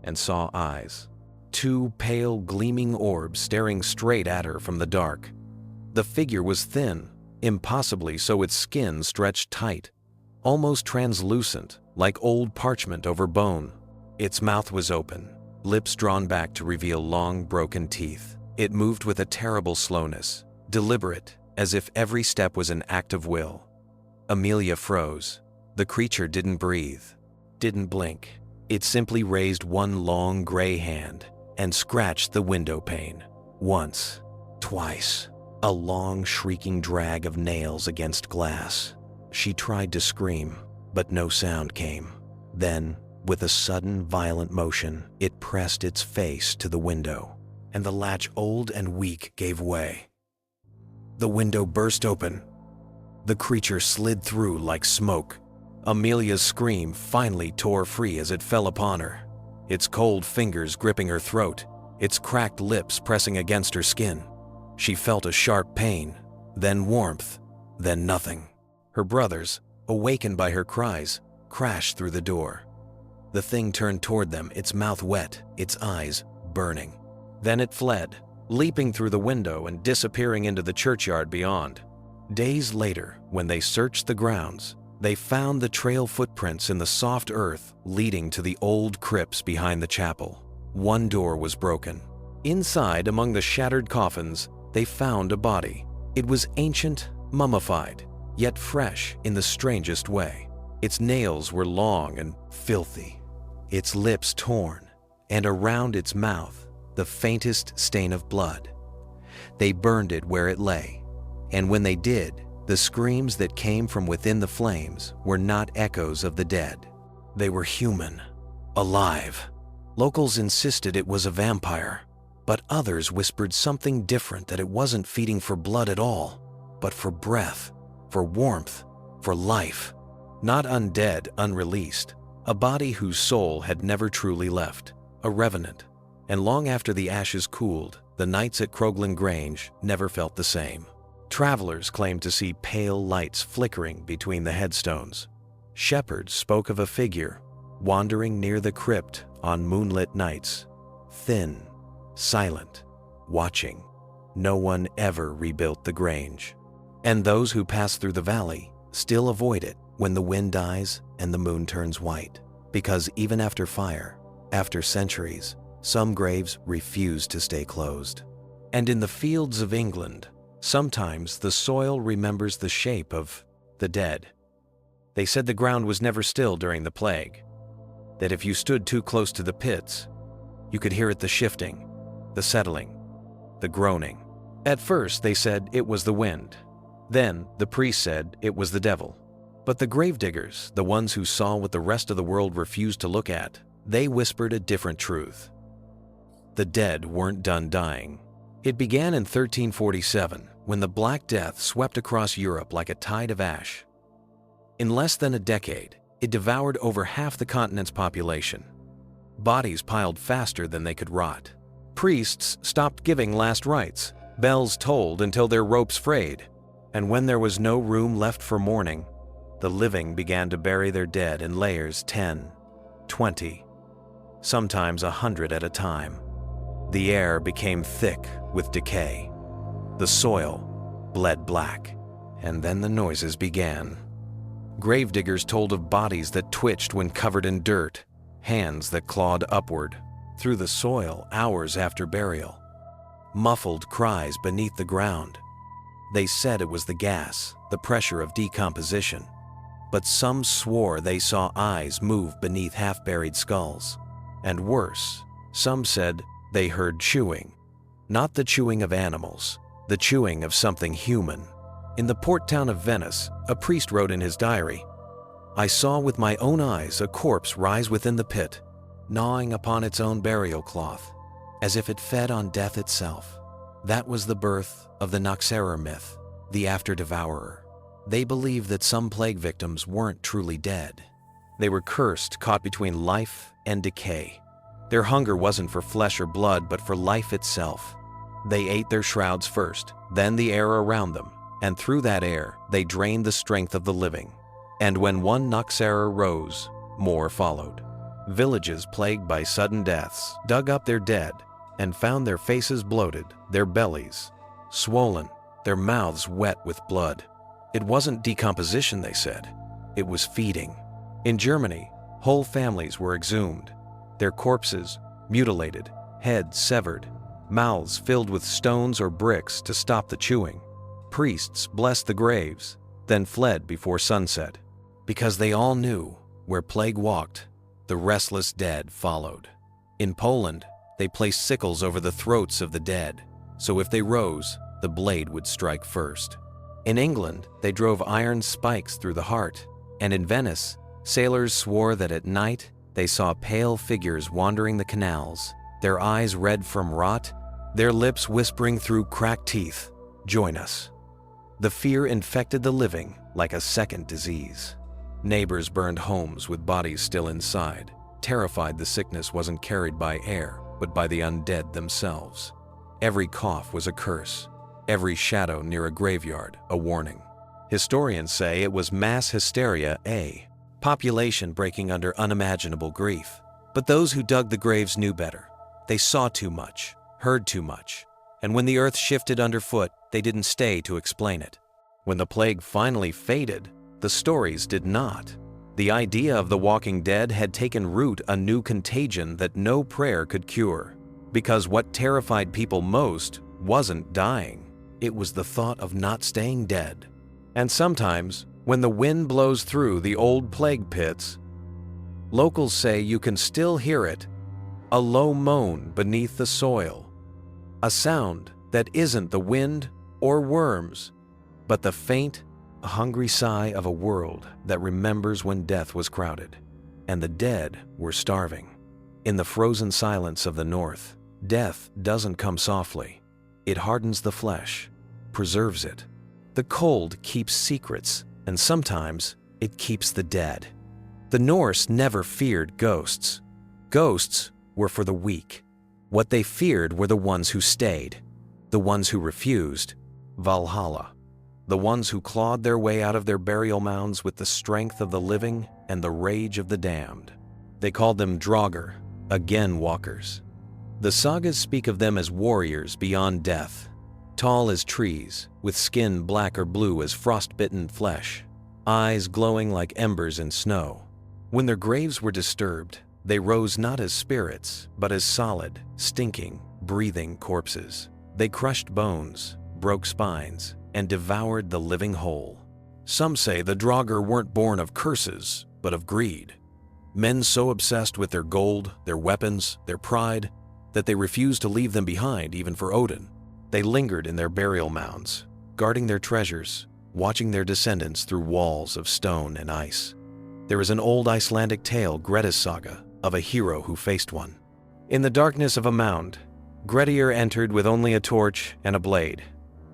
and saw eyes. Two pale, gleaming orbs staring straight at her from the dark. The figure was thin, impossibly so, its skin stretched tight, almost translucent, like old parchment over bone. Its mouth was open, lips drawn back to reveal long, broken teeth. It moved with a terrible slowness, deliberate, as if every step was an act of will. Amelia froze. The creature didn't breathe, didn't blink. It simply raised one long gray hand and scratched the window pane. Once, twice, a long shrieking drag of nails against glass. She tried to scream, but no sound came. Then, with a sudden violent motion, it pressed its face to the window, and the latch, old and weak, gave way. The window burst open. The creature slid through like smoke. Amelia's scream finally tore free as it fell upon her, its cold fingers gripping her throat, its cracked lips pressing against her skin. She felt a sharp pain, then warmth, then nothing. Her brothers, awakened by her cries, crashed through the door. The thing turned toward them, its mouth wet, its eyes burning. Then it fled, leaping through the window and disappearing into the churchyard beyond. Days later, when they searched the grounds, They found the trail footprints in the soft earth leading to the old crypts behind the chapel. One door was broken. Inside, among the shattered coffins, they found a body. It was ancient, mummified, yet fresh in the strangest way. Its nails were long and filthy, its lips torn, and around its mouth, the faintest stain of blood. They burned it where it lay, and when they did, the screams that came from within the flames were not echoes of the dead. They were human, alive. Locals insisted it was a vampire, but others whispered something different, that it wasn't feeding for blood at all, but for breath, for warmth, for life. Not undead, unreleased, a body whose soul had never truly left, a revenant. And long after the ashes cooled, the nights at Croglan Grange never felt the same. Travelers claimed to see pale lights flickering between the headstones. Shepherds spoke of a figure wandering near the crypt on moonlit nights, thin, silent, watching. No one ever rebuilt the Grange. And those who pass through the valley still avoid it when the wind dies and the moon turns white, because even after fire, after centuries, some graves refuse to stay closed. And in the fields of England, sometimes the soil remembers the shape of the dead. They said the ground was never still during the plague, that if you stood too close to the pits, you could hear it, the shifting, the settling, the groaning. At first they said it was the wind. Then the priest said it was the devil. But the gravediggers, the ones who saw what the rest of the world refused to look at, they whispered a different truth. The dead weren't done dying. It began in 1347, when the Black Death swept across Europe like a tide of ash. In less than a decade, it devoured over half the continent's population. Bodies piled faster than they could rot. Priests stopped giving last rites. Bells tolled until their ropes frayed. And when there was no room left for mourning, the living began to bury their dead in layers 10, 20, sometimes 100 at a time. The air became thick with decay. The soil bled black, and then the noises began. Gravediggers told of bodies that twitched when covered in dirt, hands that clawed upward through the soil hours after burial, muffled cries beneath the ground. They said it was the gas, the pressure of decomposition, but some swore they saw eyes move beneath half-buried skulls. And worse, some said they heard chewing, not the chewing of animals, the chewing of something human. In the port town of Venice, a priest wrote in his diary, "I saw with my own eyes a corpse rise within the pit, gnawing upon its own burial cloth, as if it fed on death itself." That was the birth of the Noxerer myth, the after-devourer. They believed that some plague victims weren't truly dead. They were cursed, caught between life and decay. Their hunger wasn't for flesh or blood, but for life itself. They ate their shrouds first, then the air around them, and through that air, they drained the strength of the living. And when one Noxerer rose, more followed. Villages plagued by sudden deaths dug up their dead and found their faces bloated, their bellies swollen, their mouths wet with blood. It wasn't decomposition, they said. It was feeding. In Germany, whole families were exhumed, their corpses mutilated, heads severed, mouths filled with stones or bricks to stop the chewing. Priests blessed the graves, then fled before sunset, because they all knew where plague walked, the restless dead followed. In Poland, they placed sickles over the throats of the dead, so if they rose, the blade would strike first. In England, they drove iron spikes through the heart, and in Venice, sailors swore that at night they saw pale figures wandering the canals, their eyes red from rot, their lips whispering through cracked teeth, "Join us." The fear infected the living like a second disease. Neighbors burned homes with bodies still inside, terrified the sickness wasn't carried by air, but by the undead themselves. Every cough was a curse, every shadow near a graveyard a warning. Historians say it was mass hysteria, a population breaking under unimaginable grief. But those who dug the graves knew better. They saw too much, heard too much, and when the earth shifted underfoot, they didn't stay to explain it. When the plague finally faded, The stories did not. The idea of the walking dead had taken root, a new contagion that no prayer could cure. Because what terrified people most wasn't dying. It was the thought of not staying dead. And sometimes, when the wind blows through the old plague pits, locals say you can still hear it, a low moan beneath the soil. A sound that isn't the wind or worms, but the faint, hungry sigh of a world that remembers when death was crowded and the dead were starving. In the frozen silence of the north, death doesn't come softly. It hardens the flesh, preserves it. The cold keeps secrets, and sometimes it keeps the dead. The Norse never feared ghosts. Ghosts were for the weak. What they feared were the ones who stayed, the ones who refused, Valhalla. The ones who clawed their way out of their burial mounds with the strength of the living and the rage of the damned. They called them Draugr, again walkers. The sagas speak of them as warriors beyond death, tall as trees, with skin black or blue as frost-bitten flesh, eyes glowing like embers in snow. When their graves were disturbed, they rose not as spirits, but as solid, stinking, breathing corpses. They crushed bones, broke spines, and devoured the living whole. Some say the Draugr weren't born of curses, but of greed. Men so obsessed with their gold, their weapons, their pride, that they refused to leave them behind even for Odin. They lingered in their burial mounds, guarding their treasures, watching their descendants through walls of stone and ice. There is an old Icelandic tale, Grettis saga, of a hero who faced one. In the darkness of a mound, Grettir entered with only a torch and a blade.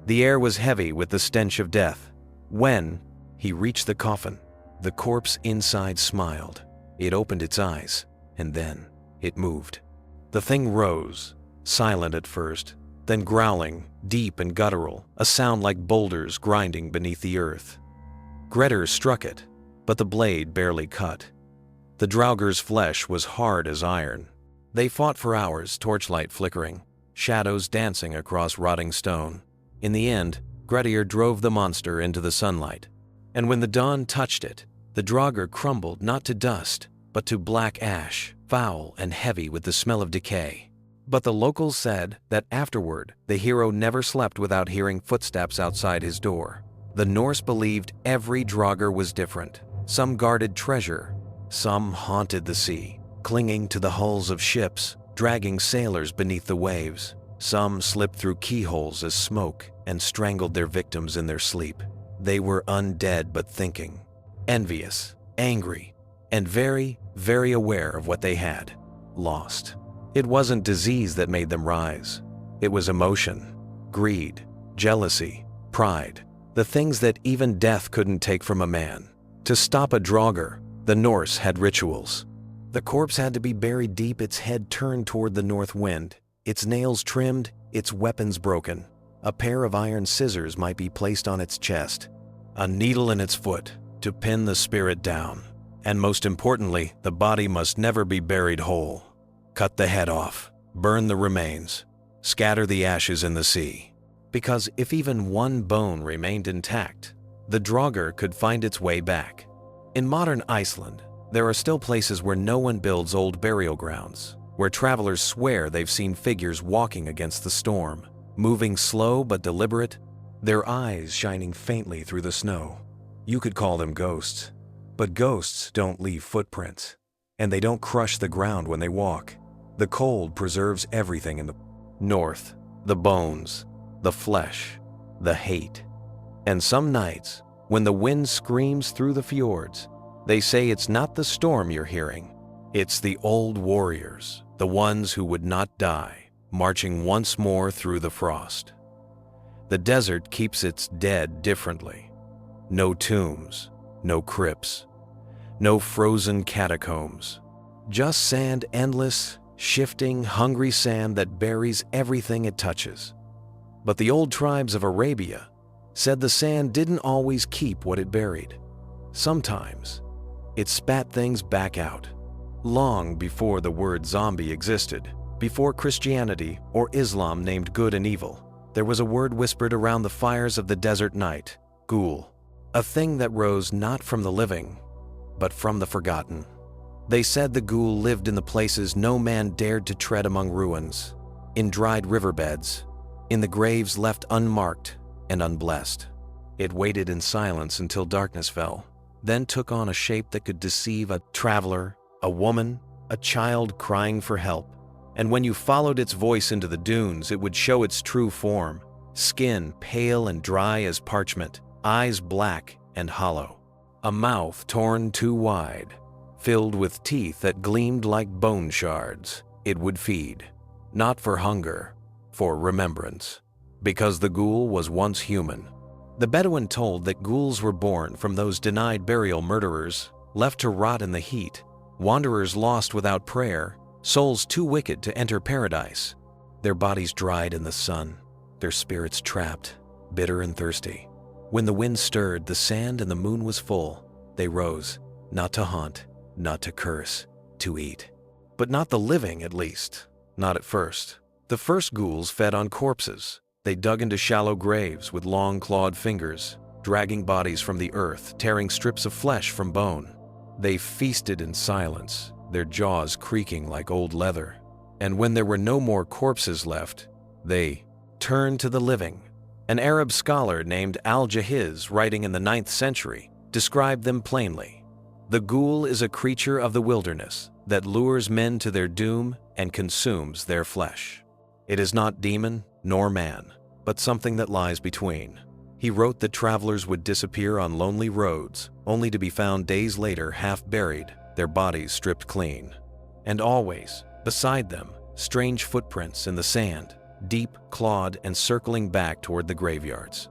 The air was heavy with the stench of death. When he reached the coffin, the corpse inside smiled. It opened its eyes, and then it moved. The thing rose, silent at first, then growling, deep and guttural, a sound like boulders grinding beneath the earth. Grettir struck it, but the blade barely cut. The Draugr's flesh was hard as iron. They fought for hours, torchlight flickering, shadows dancing across rotting stone. In the end, Grettir drove the monster into the sunlight, and when the dawn touched it, the Draugr crumbled not to dust, but to black ash, foul and heavy with the smell of decay. But the locals said that afterward, the hero never slept without hearing footsteps outside his door. The Norse believed every Draugr was different. Some guarded treasure, some haunted the sea, clinging to the hulls of ships, dragging sailors beneath the waves. Some slipped through keyholes as smoke and strangled their victims in their sleep. They were undead but thinking, envious, angry, and very, very aware of what they had lost. It wasn't disease that made them rise. It was emotion, greed, jealousy, pride, the things that even death couldn't take from a man. To stop a Draugr, the Norse had rituals. The corpse had to be buried deep, its head turned toward the north wind, its nails trimmed, its weapons broken. A pair of iron scissors might be placed on its chest, a needle in its foot to pin the spirit down. And most importantly, the body must never be buried whole. Cut the head off, burn the remains, scatter the ashes in the sea. Because if even one bone remained intact, the Draugr could find its way back. In modern Iceland, there are still places where no one builds old burial grounds, where travelers swear they've seen figures walking against the storm, moving slow but deliberate, their eyes shining faintly through the snow. You could call them ghosts, but ghosts don't leave footprints, and they don't crush the ground when they walk. The cold preserves everything in the north, the bones, the flesh, the hate. And some nights, when the wind screams through the fjords, they say it's not the storm you're hearing, it's the old warriors, the ones who would not die, marching once more through the frost. The desert keeps its dead differently. No tombs, no crypts, no frozen catacombs, just sand, endless, shifting, hungry sand that buries everything it touches. But the old tribes of Arabia said the sand didn't always keep what it buried. Sometimes it spat things back out. Long before the word zombie existed, before Christianity or Islam named good and evil, there was a word whispered around the fires of the desert night: ghoul. a thing that rose not from the living, but from the forgotten. They said the ghoul lived in the places no man dared to tread among ruins, in dried riverbeds, in the graves left unmarked and unblessed. It waited in silence until darkness fell, then took on a shape that could deceive a traveler, a woman, a child crying for help. And when you followed its voice into the dunes, it would show its true form, skin pale and dry as parchment, eyes black and hollow, a mouth torn too wide, filled with teeth that gleamed like bone shards. It would feed, not for hunger, for remembrance, because the ghoul was once human. The Bedouin told that ghouls were born from those denied burial murderers, left to rot in the heat, wanderers lost without prayer, souls too wicked to enter paradise. Their bodies dried in the sun, their spirits trapped, bitter and thirsty. When the wind stirred the sand and the moon was full, they rose, not to haunt, not to curse, to eat. But not the living, at least. Not at first. The first ghouls fed on corpses. They dug into shallow graves with long clawed fingers, dragging bodies from the earth, tearing strips of flesh from bone. They feasted in silence, their jaws creaking like old leather. And when there were no more corpses left, they turned to the living. An Arab scholar named Al-Jahiz, writing in the 9th century, described them plainly. The ghoul is a creature of the wilderness that lures men to their doom and consumes their flesh. It is not demon nor man, but something that lies between. He wrote that travelers would disappear on lonely roads, only to be found days later half buried, their bodies stripped clean. And always, beside them, strange footprints in the sand, deep, clawed, and circling back toward the graveyards.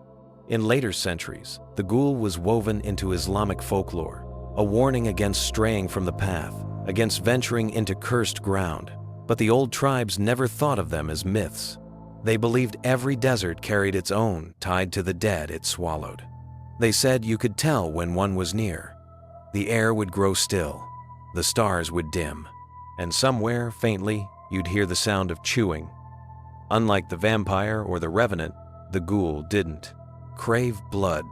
In later centuries, the ghoul was woven into Islamic folklore, a warning against straying from the path, against venturing into cursed ground. But the old tribes never thought of them as myths. They believed every desert carried its own, tied to the dead it swallowed. They said you could tell when one was near. The air would grow still, the stars would dim, and somewhere, faintly, you'd hear the sound of chewing. Unlike the vampire or the revenant, the ghoul didn't crave blood.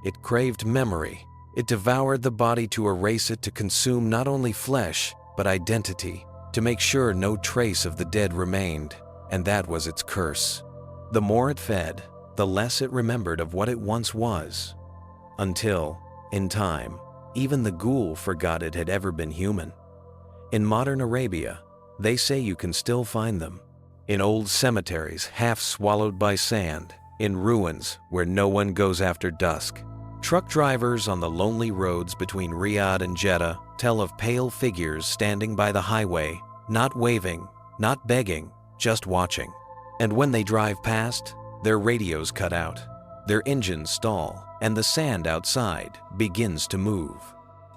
It craved memory. It devoured the body to erase it, to consume not only flesh, but identity, to make sure no trace of the dead remained, and that was its curse. The more it fed, the less it remembered of what it once was. Until, in time, even the ghoul forgot it had ever been human. In modern Arabia, they say you can still find them. In old cemeteries half swallowed by sand, in ruins where no one goes after dusk. Truck drivers on the lonely roads between Riyadh and Jeddah tell of pale figures standing by the highway, not waving, not begging, just watching. And when they drive past, their radios cut out, their engines stall, and the sand outside begins to move.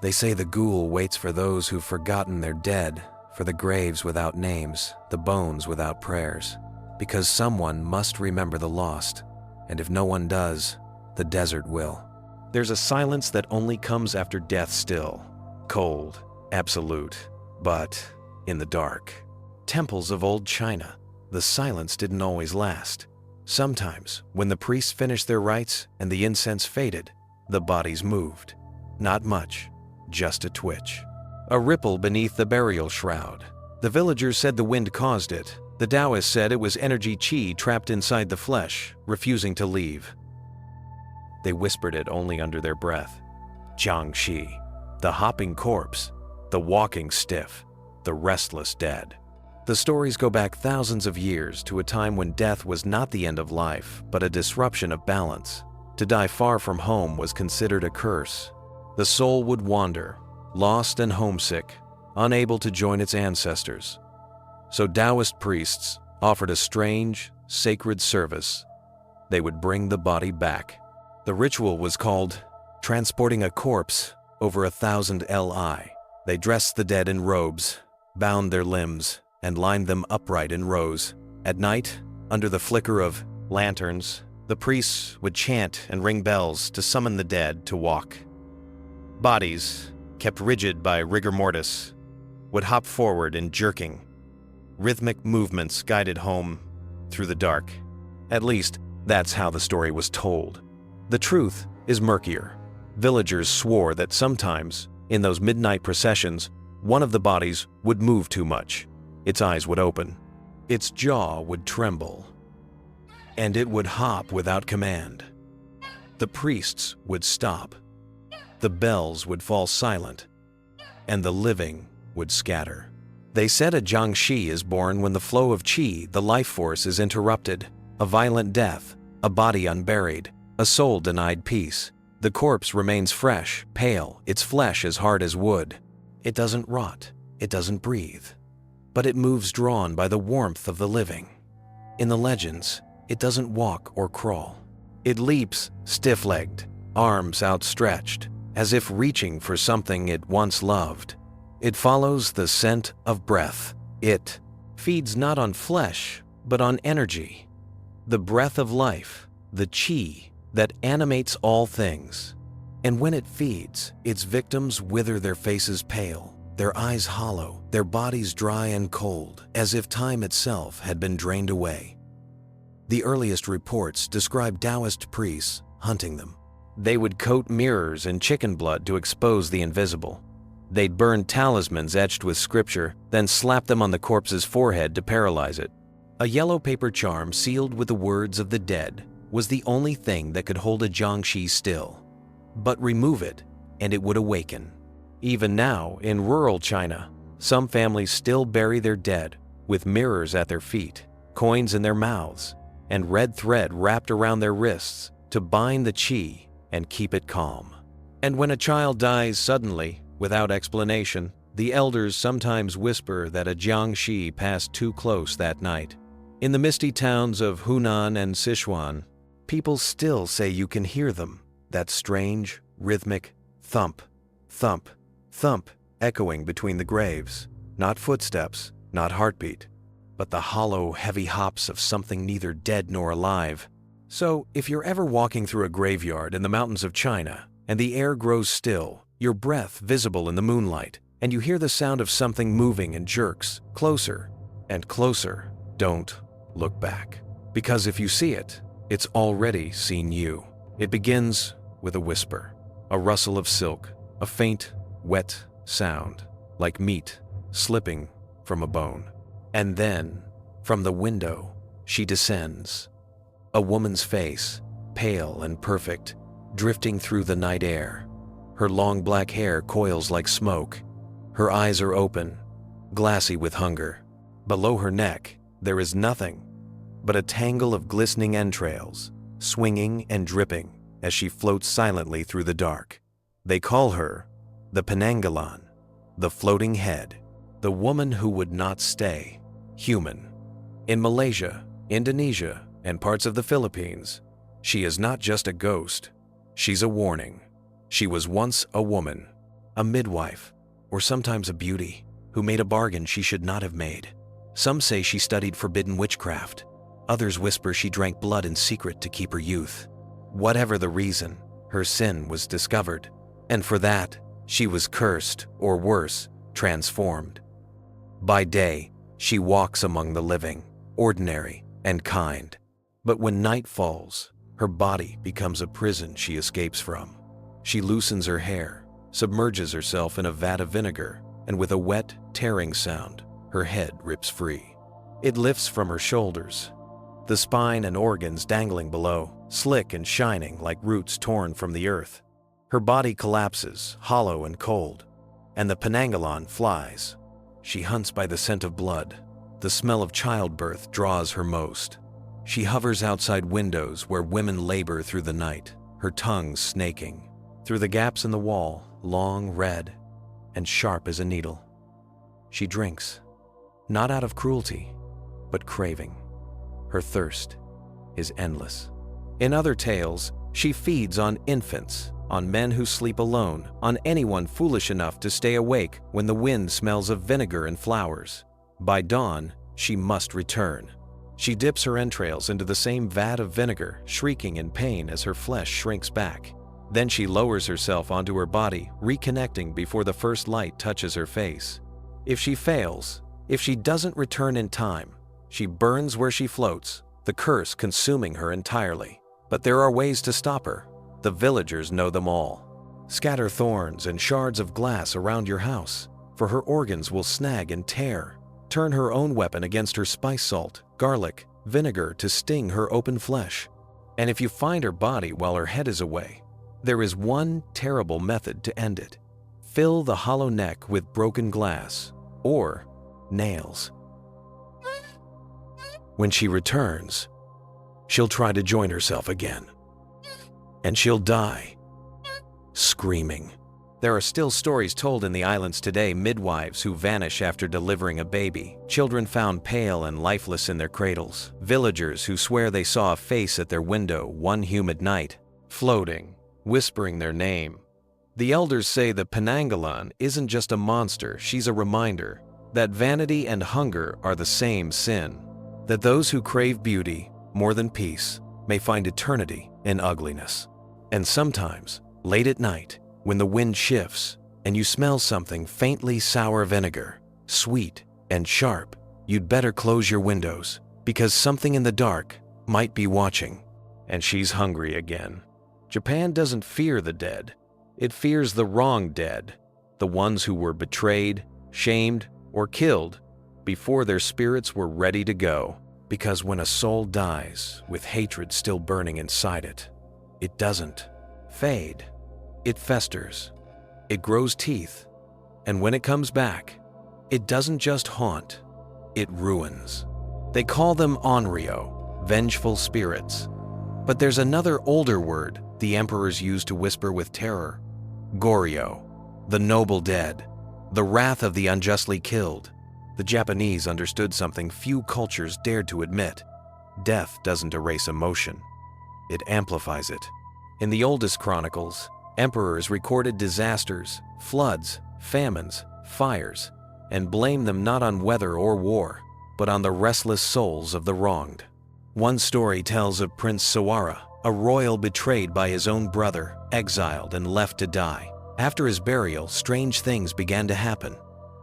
They say the ghoul waits for those who've forgotten their dead, for the graves without names, the bones without prayers, because someone must remember the lost, and if no one does, the desert will. There's a silence that only comes after death still, cold, absolute, but in the dark. Temples of old China, the silence didn't always last. Sometimes, when the priests finished their rites and the incense faded, the bodies moved. Not much, just a twitch. A ripple beneath the burial shroud. The villagers said the wind caused it. The Taoists said it was energy qi trapped inside the flesh, refusing to leave. They whispered it only under their breath. Jiangxi, the hopping corpse, the walking stiff, the restless dead. The stories go back thousands of years to a time when death was not the end of life, but a disruption of balance. To die far from home was considered a curse. The soul would wander, lost and homesick, unable to join its ancestors. So Taoist priests offered a strange, sacred service. They would bring the body back. The ritual was called transporting a corpse over 1,000 li. They dressed the dead in robes, bound their limbs, and lined them upright in rows. At night, under the flicker of lanterns, the priests would chant and ring bells to summon the dead to walk. Bodies, kept rigid by rigor mortis, would hop forward in jerking, rhythmic movements guided home through the dark. At least, that's how the story was told. The truth is murkier. Villagers swore that sometimes, in those midnight processions, one of the bodies would move too much. Its eyes would open, its jaw would tremble, and it would hop without command. The priests would stop, the bells would fall silent, and the living would scatter. They said a Jiangshi is born when the flow of qi, the life force, is interrupted, a violent death, a body unburied, a soul denied peace. The corpse remains fresh, pale, its flesh as hard as wood. It doesn't rot, it doesn't breathe, but it moves drawn by the warmth of the living. In the legends, it doesn't walk or crawl. It leaps, stiff-legged, arms outstretched, as if reaching for something it once loved. It follows the scent of breath. It feeds not on flesh, but on energy. The breath of life, the qi that animates all things. And when it feeds, its victims wither, their faces pale, their eyes hollow, their bodies dry and cold, as if time itself had been drained away. The earliest reports describe Taoist priests hunting them. They would coat mirrors in chicken blood to expose the invisible. They'd burn talismans etched with scripture, then slap them on the corpse's forehead to paralyze it. A yellow paper charm sealed with the words of the dead was the only thing that could hold a Jiangshi still. But remove it, and it would awaken. Even now, in rural China, some families still bury their dead with mirrors at their feet, coins in their mouths, and red thread wrapped around their wrists to bind the qi and keep it calm. And when a child dies suddenly, without explanation, the elders sometimes whisper that a Jiangshi passed too close that night. In the misty towns of Hunan and Sichuan, people still say you can hear them, that strange, rhythmic thump, thump, thump, echoing between the graves. Not footsteps, not heartbeat, but the hollow, heavy hops of something neither dead nor alive. So, if you're ever walking through a graveyard in the mountains of China, and the air grows still, your breath visible in the moonlight, and you hear the sound of something moving in jerks, closer and closer, don't look back. Because if you see it, it's already seen you. It begins with a whisper, a rustle of silk, a faint, wet sound, like meat slipping from a bone. And then, from the window, she descends. A woman's face, pale and perfect, drifting through the night air. Her long black hair coils like smoke. Her eyes are open, glassy with hunger. Below her neck, there is nothing but a tangle of glistening entrails, swinging and dripping as she floats silently through the dark. They call her the Penanggalan, the floating head, the woman who would not stay human. In Malaysia, Indonesia, and parts of the Philippines, she is not just a ghost, she's a warning. She was once a woman, a midwife, or sometimes a beauty, who made a bargain she should not have made. Some say she studied forbidden witchcraft. Others whisper she drank blood in secret to keep her youth. Whatever the reason, her sin was discovered, and for that, she was cursed, or worse, transformed. By day, she walks among the living, ordinary and kind. But when night falls, her body becomes a prison she escapes from. She loosens her hair, submerges herself in a vat of vinegar, and with a wet, tearing sound, her head rips free. It lifts from her shoulders, the spine and organs dangling below, slick and shining like roots torn from the earth. Her body collapses, hollow and cold, and the Penanggalan flies. She hunts by the scent of blood. The smell of childbirth draws her most. She hovers outside windows where women labor through the night, her tongue snaking. Through the gaps in the wall, long, red, and sharp as a needle. She drinks, not out of cruelty, but craving. Her thirst is endless. In other tales, she feeds on infants, on men who sleep alone, on anyone foolish enough to stay awake when the wind smells of vinegar and flowers. By dawn, she must return. She dips her entrails into the same vat of vinegar, shrieking in pain as her flesh shrinks back. Then she lowers herself onto her body, reconnecting before the first light touches her face. If she fails, if she doesn't return in time, she burns where she floats, the curse consuming her entirely. But there are ways to stop her. The villagers know them all. Scatter thorns and shards of glass around your house, for her organs will snag and tear. Turn her own weapon against her spice salt, garlic, vinegar to sting her open flesh. And if you find her body while her head is away, there is one terrible method to end it. Fill the hollow neck with broken glass or nails. When she returns, she'll try to join herself again, and she'll die screaming. There are still stories told in the islands today, midwives who vanish after delivering a baby, children found pale and lifeless in their cradles, villagers who swear they saw a face at their window one humid night, floating, whispering their name. The elders say the Penangalan isn't just a monster, she's a reminder that vanity and hunger are the same sin, that those who crave beauty more than peace may find eternity in ugliness. And sometimes, late at night, when the wind shifts and you smell something faintly sour vinegar, sweet and sharp, you'd better close your windows because something in the dark might be watching. And she's hungry again. Japan doesn't fear the dead. It fears the wrong dead, the ones who were betrayed, shamed, or killed before their spirits were ready to go. Because when a soul dies with hatred still burning inside it, it doesn't fade. It festers, it grows teeth, and when it comes back, it doesn't just haunt, it ruins. They call them onryo, vengeful spirits. But there's another older word the emperors used to whisper with terror: goryo, the noble dead, the wrath of the unjustly killed. The Japanese understood something few cultures dared to admit. Death doesn't erase emotion, it amplifies it. In the oldest chronicles, emperors recorded disasters, floods, famines, fires, and blamed them not on weather or war, but on the restless souls of the wronged. One story tells of Prince Sawara, a royal betrayed by his own brother, exiled and left to die. After his burial, strange things began to happen.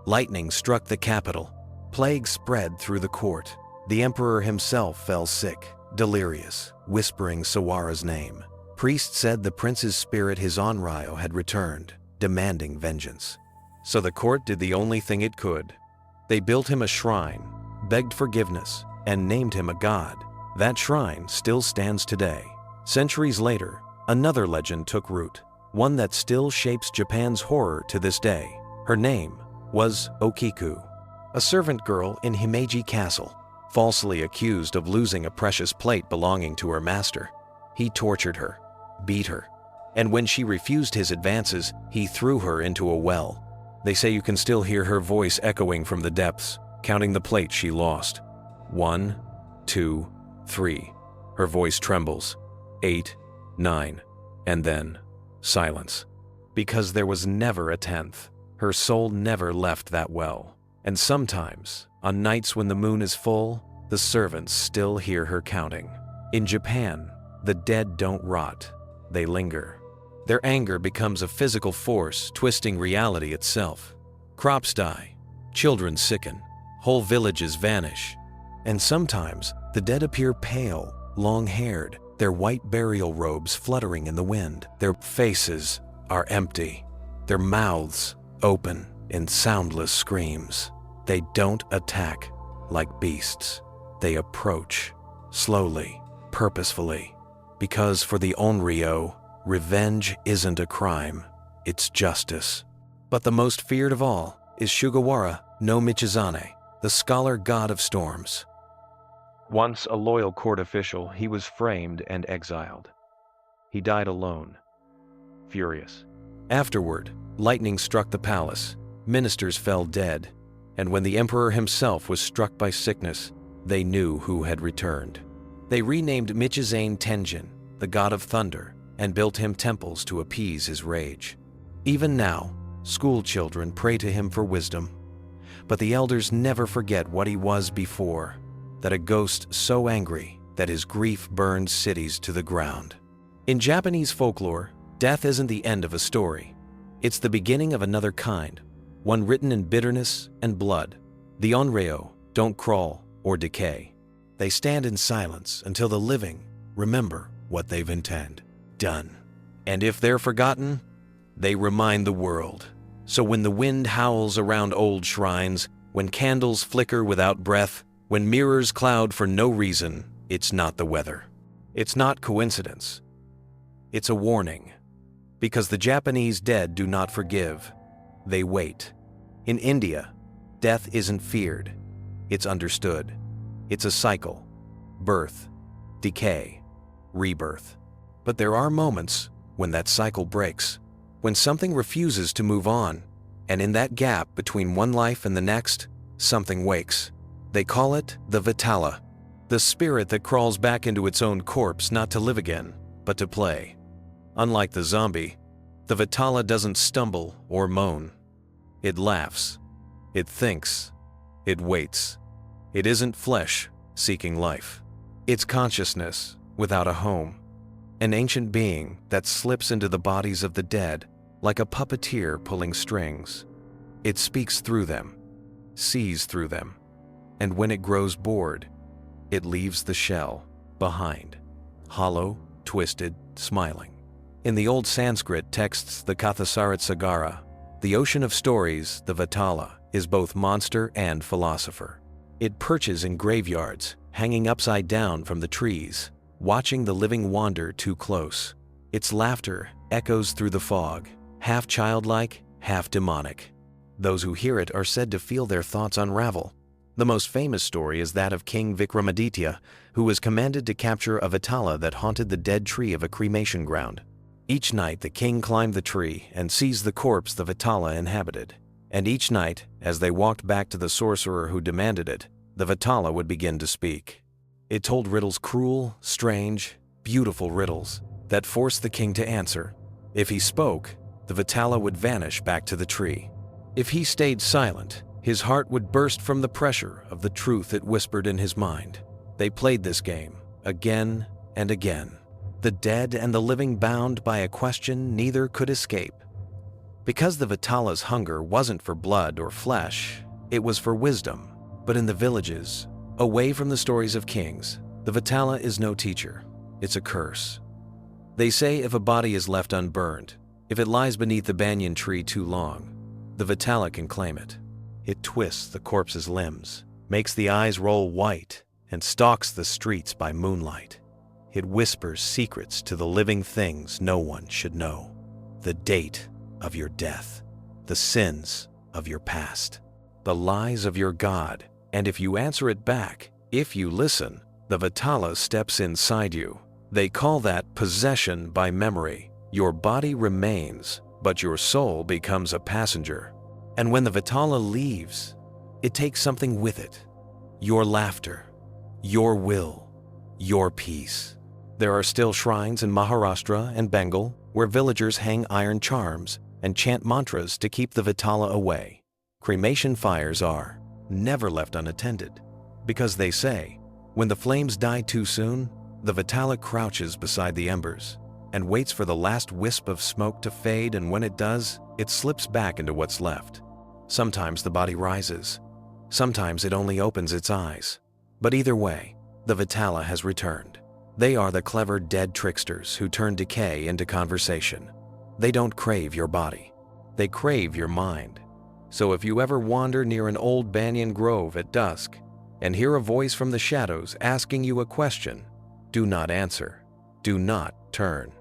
Lightning struck the capital. Plague spread through the court. The emperor himself fell sick, delirious, whispering Sawara's name. Priests said the prince's spirit, his onryo, had returned, demanding vengeance. So the court did the only thing it could. They built him a shrine, begged forgiveness, and named him a god. That shrine still stands today. Centuries later, another legend took root, one that still shapes Japan's horror to this day. Her name was Okiku, a servant girl in Himeji Castle, falsely accused of losing a precious plate belonging to her master. He tortured her, beat her, and when she refused his advances, he threw her into a well. They say you can still hear her voice echoing from the depths, counting the plates she lost. 1, 2, 3. Her voice trembles. 8, 9, and then silence. Because there was never a 10th. Her soul never left that well. And sometimes, on nights when the moon is full, the servants still hear her counting. In Japan, the dead don't rot, they linger. Their anger becomes a physical force, twisting reality itself. Crops die, children sicken, whole villages vanish. And sometimes, the dead appear pale, long-haired, their white burial robes fluttering in the wind. Their faces are empty, their mouths open in soundless screams. They don't attack like beasts. They approach, slowly, purposefully. Because for the onryo, revenge isn't a crime, it's justice. But the most feared of all is Shugawara no Michizane, the scholar god of storms. Once a loyal court official, he was framed and exiled. He died alone, furious. Afterward, lightning struck the palace, ministers fell dead, and when the emperor himself was struck by sickness, they knew who had returned. They renamed Michizane Tenjin, the god of thunder, and built him temples to appease his rage. Even now, school children pray to him for wisdom, but the elders never forget what he was before, that a ghost so angry that his grief burned cities to the ground. In Japanese folklore, death isn't the end of a story. It's the beginning of another kind, one written in bitterness and blood. The onryo don't crawl or decay. They stand in silence until the living remember what they've done. And if they're forgotten, They remind the world. So when the wind howls around old shrines, when candles flicker without breath, when mirrors cloud for no reason, it's not the weather. It's not coincidence. It's a warning. Because the Japanese dead do not forgive. They wait. In India, death isn't feared. It's understood. It's a cycle. Birth, decay, rebirth. But there are moments when that cycle breaks, when something refuses to move on, and in that gap between one life and the next, something wakes. They call it the Vitala, the spirit that crawls back into its own corpse not to live again, but to play. Unlike the zombie, the Vitala doesn't stumble or moan. It laughs. It thinks. It waits. It isn't flesh seeking life. It's consciousness without a home. An ancient being that slips into the bodies of the dead like a puppeteer pulling strings. It speaks through them, sees through them, and when it grows bored, it leaves the shell behind, hollow, twisted, smiling. In the old Sanskrit texts, the Kathasarit Sagara, the ocean of stories, the Vitala, is both monster and philosopher. It perches in graveyards, hanging upside down from the trees, watching the living wander too close. Its laughter echoes through the fog, half childlike, half demonic. Those who hear it are said to feel their thoughts unravel. The most famous story is that of King Vikramaditya, who was commanded to capture a Vitala that haunted the dead tree of a cremation ground. Each night the king climbed the tree and seized the corpse the Vitala inhabited. And each night, as they walked back to the sorcerer who demanded it, the Vitala would begin to speak. It told riddles, cruel, strange, beautiful riddles that forced the king to answer. If he spoke, the Vitala would vanish back to the tree. If he stayed silent, his heart would burst from the pressure of the truth it whispered in his mind. They played this game again and again. The dead and the living bound by a question neither could escape. Because the Vitala's hunger wasn't for blood or flesh, it was for wisdom. But in the villages, away from the stories of kings, the Vitala is no teacher. It's a curse. They say if a body is left unburned, if it lies beneath the banyan tree too long, the Vitala can claim it. It twists the corpse's limbs, makes the eyes roll white, and stalks the streets by moonlight. It whispers secrets to the living things no one should know. The date of your death, the sins of your past, the lies of your God, and if you answer it back, if you listen, the Vitala steps inside you. They call that possession by memory. Your body remains, but your soul becomes a passenger. And when the Vitala leaves, it takes something with it. Your laughter, your will, your peace. There are still shrines in Maharashtra and Bengal where villagers hang iron charms and chant mantras to keep the Vitala away. Cremation fires are never left unattended because they say, when the flames die too soon, the Vitala crouches beside the embers and waits for the last wisp of smoke to fade, and when it does, it slips back into what's left. Sometimes the body rises. Sometimes it only opens its eyes. But either way, the Vitala has returned. They are the clever dead tricksters who turn decay into conversation. They don't crave your body. They crave your mind. So if you ever wander near an old banyan grove at dusk and hear a voice from the shadows asking you a question, do not answer. Do not turn.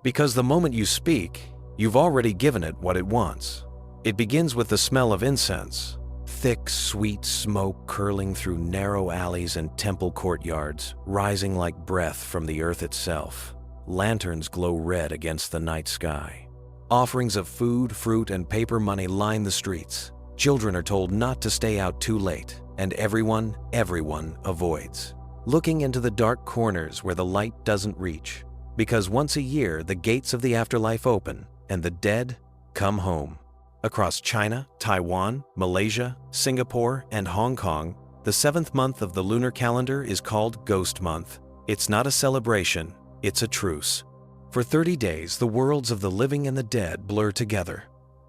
Because the moment you speak, you've already given it what it wants. It begins with the smell of incense, thick, sweet smoke curling through narrow alleys and temple courtyards, rising like breath from the earth itself. Lanterns glow red against the night sky. Offerings of food, fruit, and paper money line the streets. Children are told not to stay out too late, and everyone avoids looking into the dark corners where the light doesn't reach. Because once a year, the gates of the afterlife open, and the dead come home. Across China, Taiwan, Malaysia, Singapore, and Hong Kong, the 7th month of the lunar calendar is called Ghost Month. It's not a celebration, it's a truce. For 30 days, the worlds of the living and the dead blur together.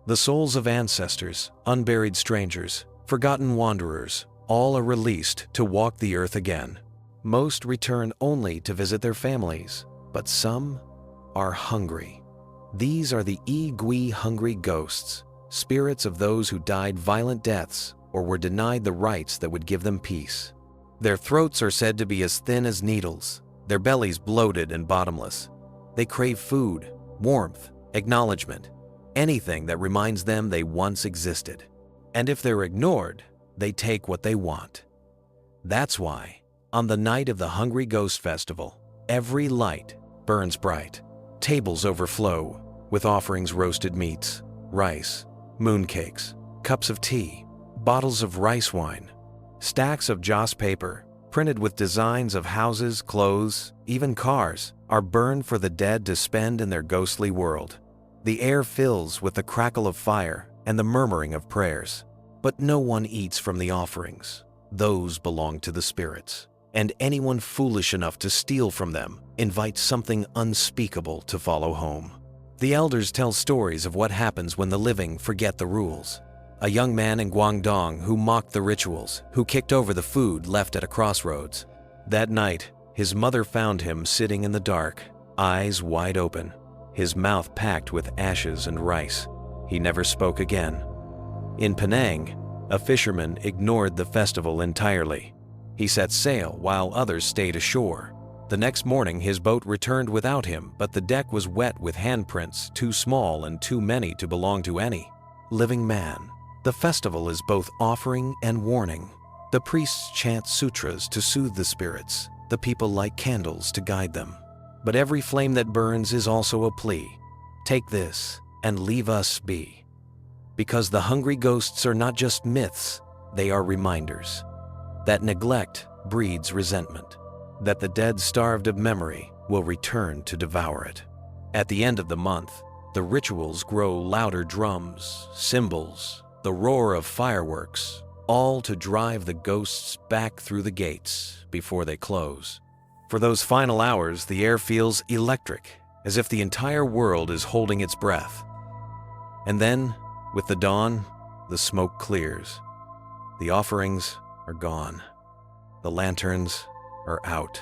The souls of ancestors, unburied strangers, forgotten wanderers, all are released to walk the earth again. Most return only to visit their families, but some are hungry. These are the Igui hungry ghosts, spirits of those who died violent deaths or were denied the rites that would give them peace. Their throats are said to be as thin as needles, their bellies bloated and bottomless. They crave food, warmth, acknowledgement, anything that reminds them they once existed. And if they're ignored, they take what they want. That's why, on the night of the Hungry Ghost Festival, every light burns bright. Tables overflow with offerings, roasted meats, rice, mooncakes, cups of tea, bottles of rice wine, stacks of joss paper, printed with designs of houses, clothes, even cars, are burned for the dead to spend in their ghostly world. The air fills with the crackle of fire and the murmuring of prayers. But no one eats from the offerings. Those belong to the spirits. And anyone foolish enough to steal from them invites something unspeakable to follow home. The elders tell stories of what happens when the living forget the rules. A young man in Guangdong who mocked the rituals, who kicked over the food left at a crossroads. That night, his mother found him sitting in the dark, eyes wide open, his mouth packed with ashes and rice. He never spoke again. In Penang, a fisherman ignored the festival entirely. He set sail while others stayed ashore. The next morning, his boat returned without him, but the deck was wet with handprints, too small and too many to belong to any living man. The festival is both offering and warning. The priests chant sutras to soothe the spirits. The people light candles to guide them. But every flame that burns is also a plea. Take this and leave us be. Because the hungry ghosts are not just myths, they are reminders. That neglect breeds resentment. That the dead starved of memory will return to devour it. At the end of the month, the rituals grow louder: drums, cymbals, the roar of fireworks, all to drive the ghosts back through the gates before they close. For those final hours, the air feels electric, as if the entire world is holding its breath. And then, with the dawn, the smoke clears. The offerings are gone. The lanterns are out.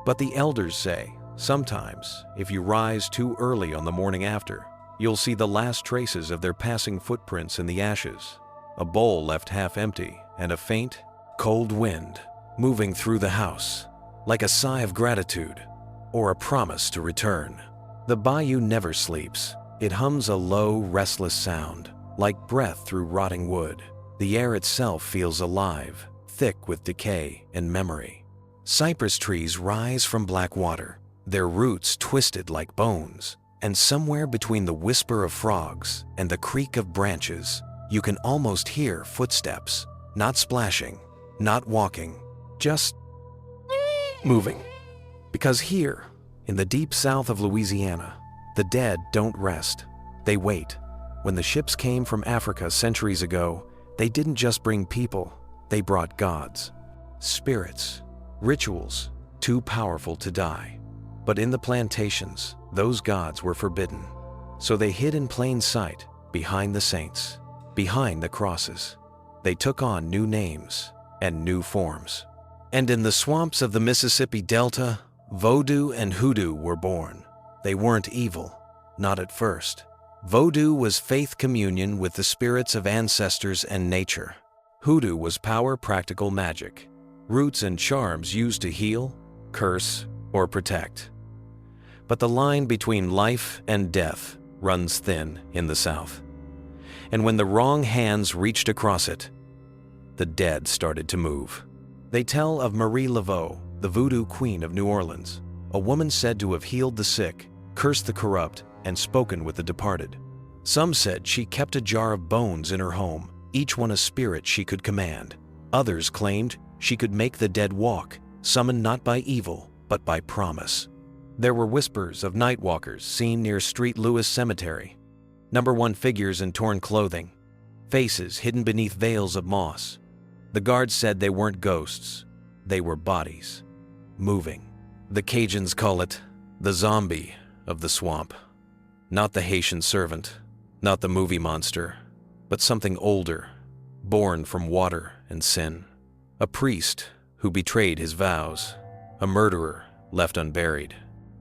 But the elders say, sometimes, if you rise too early on the morning after, you'll see the last traces of their passing footprints in the ashes, a bowl left half empty, and a faint, cold wind moving through the house, like a sigh of gratitude or a promise to return. The bayou never sleeps. It hums a low, restless sound, like breath through rotting wood. The air itself feels alive, thick with decay and memory. Cypress trees rise from black water, their roots twisted like bones, and somewhere between the whisper of frogs and the creak of branches, you can almost hear footsteps, not splashing, not walking, just moving. Because here, in the deep south of Louisiana, the dead don't rest. They wait. When the ships came from Africa centuries ago, they didn't just bring people, they brought gods, spirits, rituals, too powerful to die. But in the plantations, those gods were forbidden. So they hid in plain sight, behind the saints, behind the crosses. They took on new names and new forms. And in the swamps of the Mississippi Delta, voodoo and hoodoo were born. They weren't evil, not at first. Voodoo was faith communion with the spirits of ancestors and nature. Hoodoo was power, practical magic, roots and charms used to heal, curse, or protect. But the line between life and death runs thin in the South. And when the wrong hands reached across it, the dead started to move. They tell of Marie Laveau, the voodoo queen of New Orleans, a woman said to have healed the sick, cursed the corrupt, and spoken with the departed. Some said she kept a jar of bones in her home, each one a spirit she could command. Others claimed she could make the dead walk, summoned not by evil, but by promise. There were whispers of night walkers seen near Street Louis Cemetery. Number 1 figures in torn clothing, faces hidden beneath veils of moss. The guards said they weren't ghosts, they were bodies, moving. The Cajuns call it the zombie of the swamp. Not the Haitian servant, not the movie monster, but something older, born from water and sin. A priest who betrayed his vows, a murderer left unburied,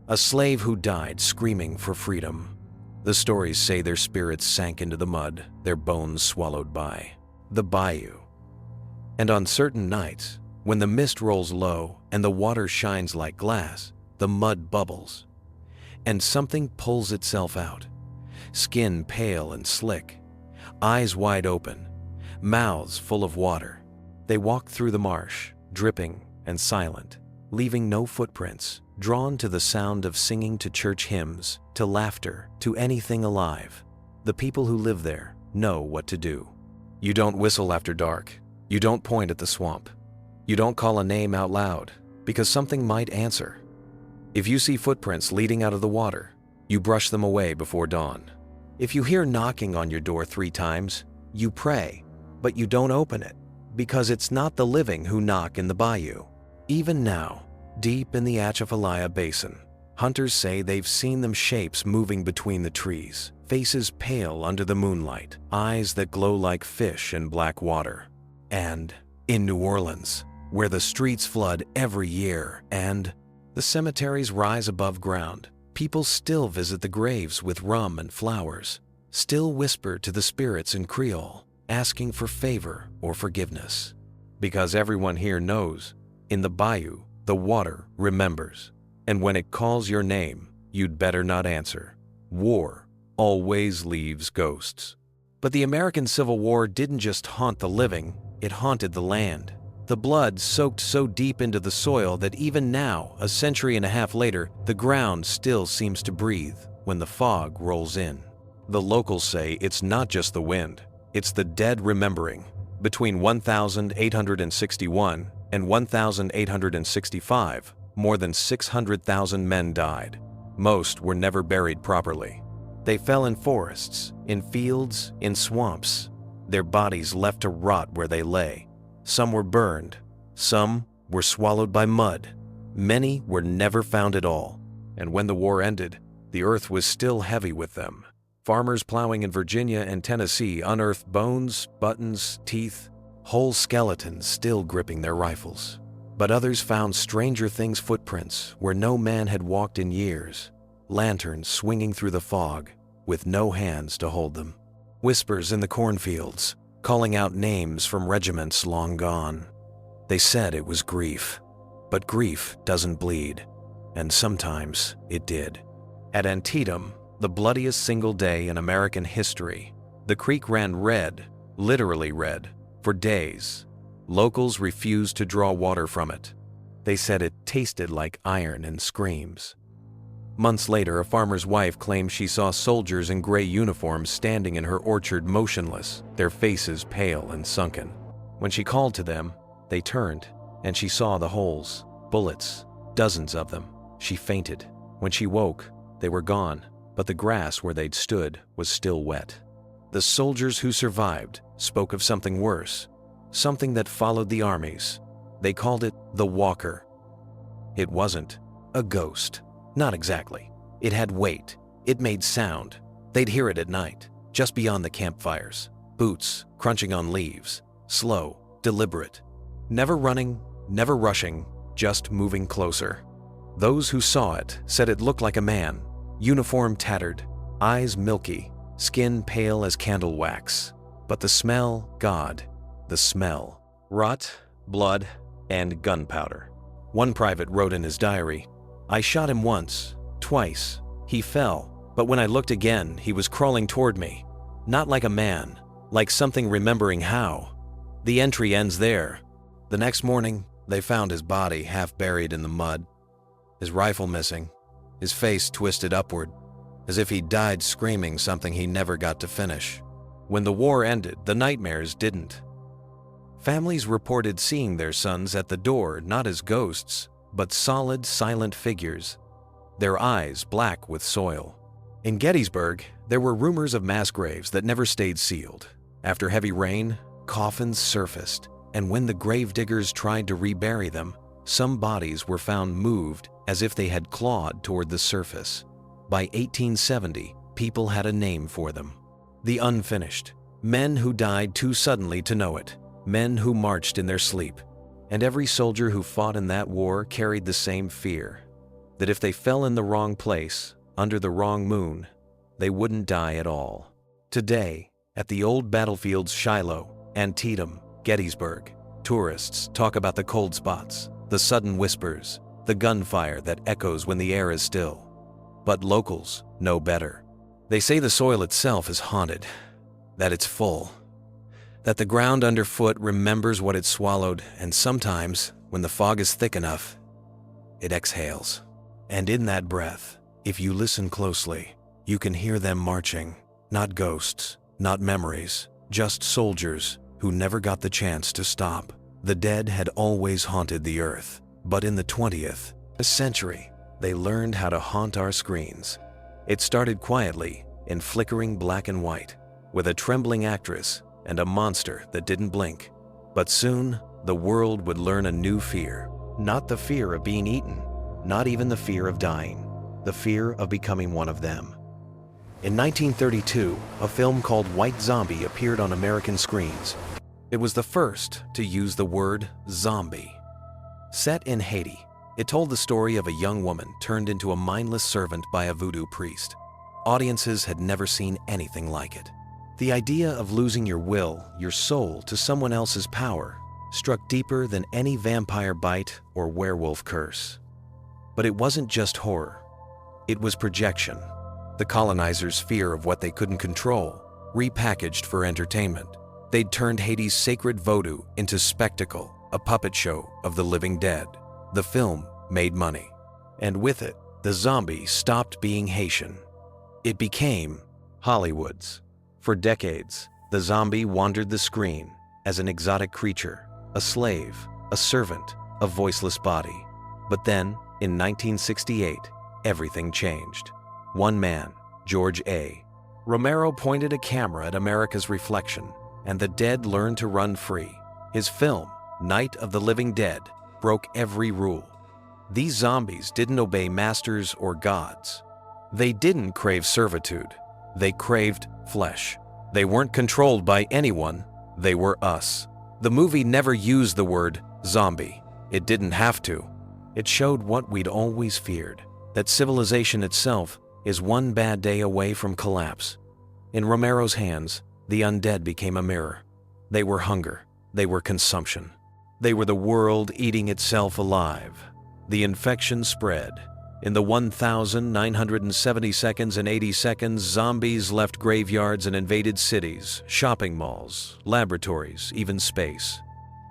a slave who died screaming for freedom. The stories say their spirits sank into the mud, their bones swallowed by the bayou. And on certain nights, when the mist rolls low and the water shines like glass, the mud bubbles, and something pulls itself out. Skin pale and slick, eyes wide open, mouths full of water. They walk through the marsh, dripping and silent, leaving no footprints, drawn to the sound of singing, to church hymns, to laughter, to anything alive. The people who live there know what to do. You don't whistle after dark. You don't point at the swamp. You don't call a name out loud, because something might answer. If you see footprints leading out of the water, you brush them away before dawn. If you hear knocking on your door 3 times, you pray, but you don't open it, because it's not the living who knock in the bayou. Even now, deep in the Atchafalaya Basin, hunters say they've seen them, shapes moving between the trees, faces pale under the moonlight, eyes that glow like fish in black water. And in New Orleans, where the streets flood every year and the cemeteries rise above ground, people still visit the graves with rum and flowers, still whisper to the spirits in Creole, asking for favor or forgiveness. Because everyone here knows, in the bayou, the water remembers. And when it calls your name, you'd better not answer. War always leaves ghosts. But the American Civil War didn't just haunt the living, it haunted the land. The blood soaked so deep into the soil that even now, a century and a half later, the ground still seems to breathe when the fog rolls in. The locals say it's not just the wind, it's the dead remembering. Between 1861 and 1865, more than 600,000 men died. Most were never buried properly. They fell in forests, in fields, in swamps, their bodies left to rot where they lay. Some were burned, some were swallowed by mud. Many were never found at all. And when the war ended, the earth was still heavy with them. Farmers plowing in Virginia and Tennessee unearthed bones, buttons, teeth, whole skeletons still gripping their rifles. But others found stranger things, footprints where no man had walked in years, lanterns swinging through the fog with no hands to hold them, whispers in the cornfields, calling out names from regiments long gone. They said it was grief, but grief doesn't bleed, and sometimes it did. At Antietam, the bloodiest single day in American history, the creek ran red, literally red, for days. Locals refused to draw water from it. They said it tasted like iron and screams. Months later, a farmer's wife claimed she saw soldiers in gray uniforms standing in her orchard motionless, their faces pale and sunken. When she called to them, they turned, and she saw the holes, bullets, dozens of them. She fainted. When she woke, they were gone, but the grass where they'd stood was still wet. The soldiers who survived spoke of something worse, something that followed the armies. They called it the Walker. It wasn't a ghost. Not exactly. It had weight. It made sound. They'd hear it at night, just beyond the campfires. Boots crunching on leaves. Slow, deliberate. Never running, never rushing, just moving closer. Those who saw it said it looked like a man, uniform tattered, eyes milky, skin pale as candle wax. But the smell, God, the smell. Rot, blood, and gunpowder. One private wrote in his diary, "I shot him once, twice. He fell, but when I looked again, he was crawling toward me. Not like a man, like something remembering how." The entry ends there. The next morning, they found his body half buried in the mud, his rifle missing, his face twisted upward, as if he died screaming something he never got to finish. When the war ended, the nightmares didn't. Families reported seeing their sons at the door not as ghosts, but solid, silent figures, their eyes black with soil. In Gettysburg, there were rumors of mass graves that never stayed sealed. After heavy rain, coffins surfaced, and when the grave diggers tried to rebury them, some bodies were found moved as if they had clawed toward the surface. By 1870, people had a name for them. The unfinished. Men who died too suddenly to know it. Men who marched in their sleep. And every soldier who fought in that war carried the same fear, that if they fell in the wrong place, under the wrong moon, they wouldn't die at all. Today, at the old battlefields Shiloh, Antietam, Gettysburg, tourists talk about the cold spots, the sudden whispers, the gunfire that echoes when the air is still. But locals know better. They say the soil itself is haunted, that it's full, that the ground underfoot remembers what it swallowed, and sometimes, when the fog is thick enough, it exhales. And in that breath, if you listen closely, you can hear them marching, not ghosts, not memories, just soldiers who never got the chance to stop. The dead had always haunted the earth, but in the 20th century, they learned how to haunt our screens. It started quietly, in flickering black and white, with a trembling actress and a monster that didn't blink. But soon, the world would learn a new fear. Not the fear of being eaten, not even the fear of dying, the fear of becoming one of them. In 1932, a film called White Zombie appeared on American screens. It was the first to use the word zombie. Set in Haiti, it told the story of a young woman turned into a mindless servant by a voodoo priest. Audiences had never seen anything like it. The idea of losing your will, your soul, to someone else's power struck deeper than any vampire bite or werewolf curse. But it wasn't just horror. It was projection. The colonizers' fear of what they couldn't control, repackaged for entertainment. They'd turned Haiti's sacred voodoo into spectacle, a puppet show of the living dead. The film made money. And with it, the zombie stopped being Haitian. It became Hollywood's. For decades, the zombie wandered the screen as an exotic creature, a slave, a servant, a voiceless body. But then, in 1968, everything changed. One man, George A. Romero, pointed a camera at America's reflection, and the dead learned to run free. His film, Night of the Living Dead, broke every rule. These zombies didn't obey masters or gods. They didn't crave servitude. They craved flesh. They weren't controlled by anyone. They were us. The movie never used the word zombie. It didn't have to. It showed what we'd always feared, that civilization itself is one bad day away from collapse. In Romero's hands, the undead became a mirror. They were hunger. They were consumption. They were the world eating itself alive. The infection spread. In the 1,970 seconds and 80 seconds, zombies left graveyards and invaded cities, shopping malls, laboratories, even space.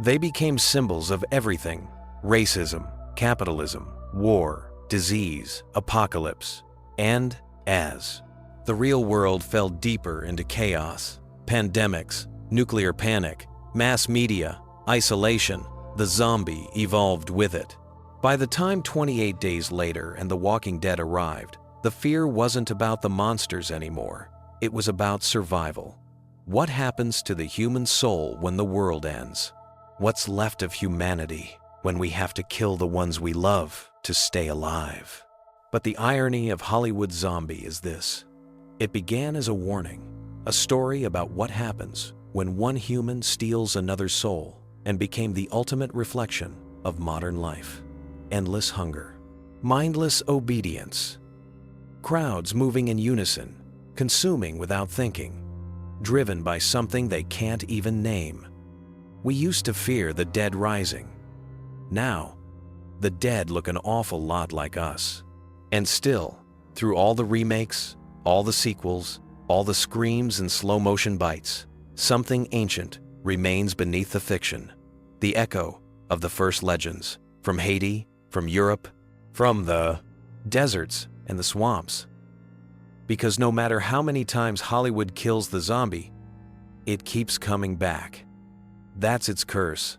They became symbols of everything: racism, capitalism, war, disease, apocalypse. And as the real world fell deeper into chaos, pandemics, nuclear panic, mass media, isolation, the zombie evolved with it. By the time 28 days later and The Walking Dead arrived, the fear wasn't about the monsters anymore. It was about survival. What happens to the human soul when the world ends? What's left of humanity when we have to kill the ones we love to stay alive? But the irony of Hollywood Zombie is this. It began as a warning, a story about what happens when one human steals another's soul, and became the ultimate reflection of modern life. Endless hunger, mindless obedience, crowds moving in unison, consuming without thinking, driven by something they can't even name. We used to fear the dead rising. Now, the dead look an awful lot like us. And still, through all the remakes, all the sequels, all the screams and slow-motion bites, something ancient remains beneath the fiction. The echo of the first legends, from Haiti, from Europe, from the deserts and the swamps. Because no matter how many times Hollywood kills the zombie, it keeps coming back. That's its curse.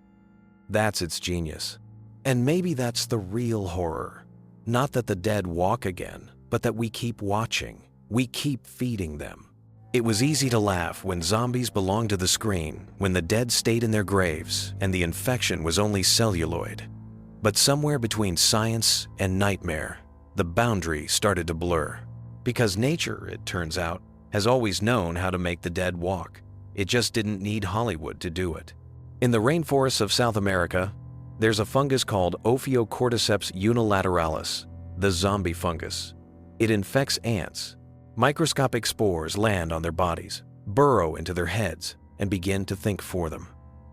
That's its genius. And maybe that's the real horror. Not that the dead walk again, but that we keep watching. We keep feeding them. It was easy to laugh when zombies belonged to the screen, when the dead stayed in their graves, and the infection was only celluloid. But somewhere between science and nightmare, the boundary started to blur. Because nature, it turns out, has always known how to make the dead walk. It just didn't need Hollywood to do it. In the rainforests of South America, there's a fungus called Ophiocordyceps unilateralis, the zombie fungus. It infects ants, Microscopic spores land on their bodies, burrow into their heads, and begin to think for them.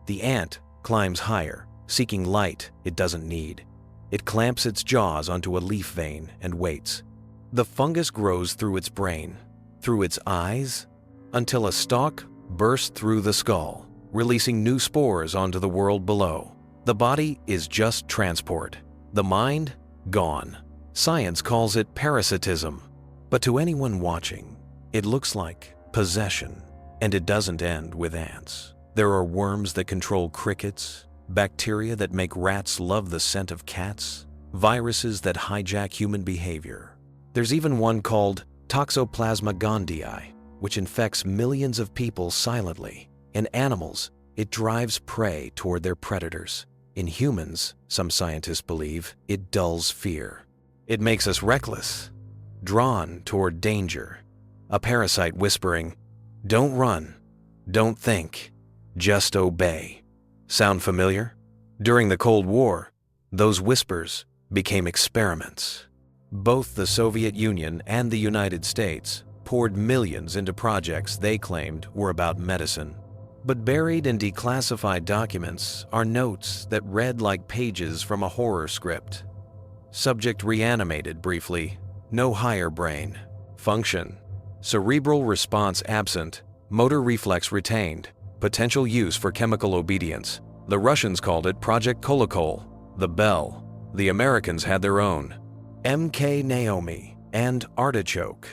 The ant climbs higher, seeking light it doesn't need. It clamps its jaws onto a leaf vein and waits. The fungus grows through its brain, through its eyes, until a stalk bursts through the skull, releasing new spores onto the world below. The body is just transport. The mind, gone. Science calls it parasitism. But to anyone watching, it looks like possession. And it doesn't end with ants. There are worms that control crickets, bacteria that make rats love the scent of cats, viruses that hijack human behavior. There's even one called Toxoplasma gondii, which infects millions of people silently. In animals, it drives prey toward their predators. In humans, some scientists believe, it dulls fear. It makes us reckless, drawn toward danger. A parasite whispering, "Don't run, don't think, just obey." Sound familiar? During the Cold War, those whispers became experiments. Both the Soviet Union and the United States poured millions into projects they claimed were about medicine. But buried in declassified documents are notes that read like pages from a horror script. Subject reanimated briefly, no higher brain. Function: cerebral response absent, motor reflex retained, potential use for chemical obedience. The Russians called it Project Kolokol, the Bell. The Americans had their own, MK Naomi and Artichoke.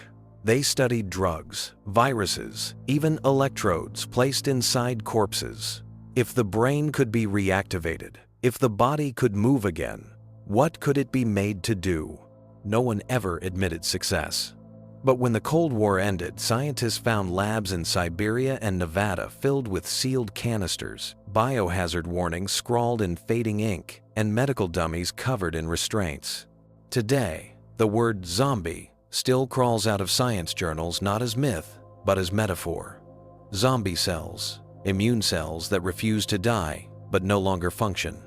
They studied drugs, viruses, even electrodes placed inside corpses. If the brain could be reactivated, if the body could move again, what could it be made to do? No one ever admitted success. But when the Cold War ended, scientists found labs in Siberia and Nevada filled with sealed canisters, biohazard warnings scrawled in fading ink, and medical dummies covered in restraints. Today, the word zombie still crawls out of science journals not as myth, but as metaphor. Zombie cells, immune cells that refuse to die but no longer function.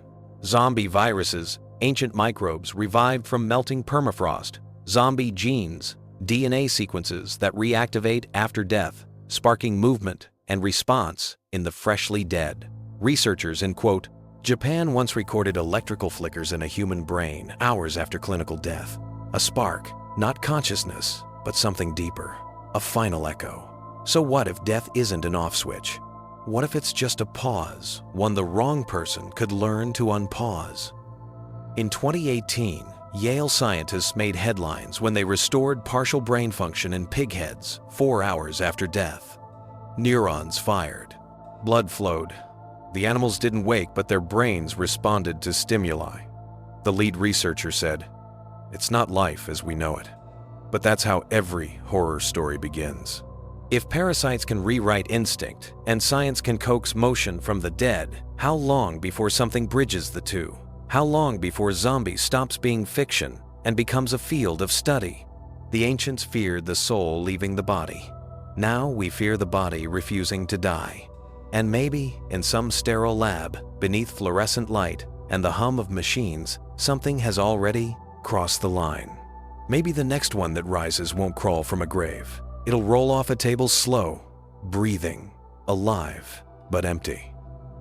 Zombie viruses, ancient microbes revived from melting permafrost. Zombie genes, DNA sequences that reactivate after death, sparking movement and response in the freshly dead. Researchers in, quote, Japan once recorded electrical flickers in a human brain hours after clinical death. A spark, not consciousness, but something deeper. A final echo. So what if death isn't an off switch? What if it's just a pause, one the wrong person could learn to unpause? In 2018, Yale scientists made headlines when they restored partial brain function in pig heads 4 hours after death. Neurons fired. Blood flowed. The animals didn't wake, but their brains responded to stimuli. The lead researcher said, "It's not life as we know it." But that's how every horror story begins. If parasites can rewrite instinct and science can coax motion from the dead, how long before something bridges the two? How long before zombie stops being fiction and becomes a field of study? The ancients feared the soul leaving the body. Now we fear the body refusing to die. And maybe, in some sterile lab, beneath fluorescent light and the hum of machines, something has already crossed the line. Maybe the next one that rises won't crawl from a grave. It'll roll off a table slow, breathing, alive, but empty.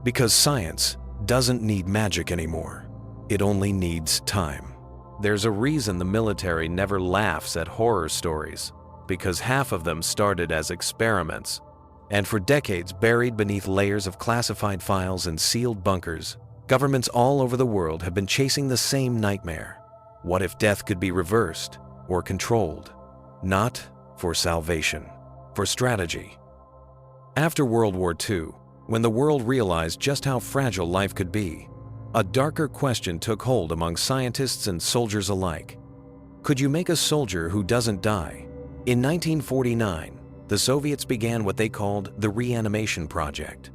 Because science doesn't need magic anymore. It only needs time. There's a reason the military never laughs at horror stories, because half of them started as experiments. And for decades, buried beneath layers of classified files and sealed bunkers, governments all over the world have been chasing the same nightmare. What if death could be reversed or controlled? Not for salvation, for strategy. After World War II, when the world realized just how fragile life could be, a darker question took hold among scientists and soldiers alike. Could you make a soldier who doesn't die? In 1949, the Soviets began what they called the Reanimation Project.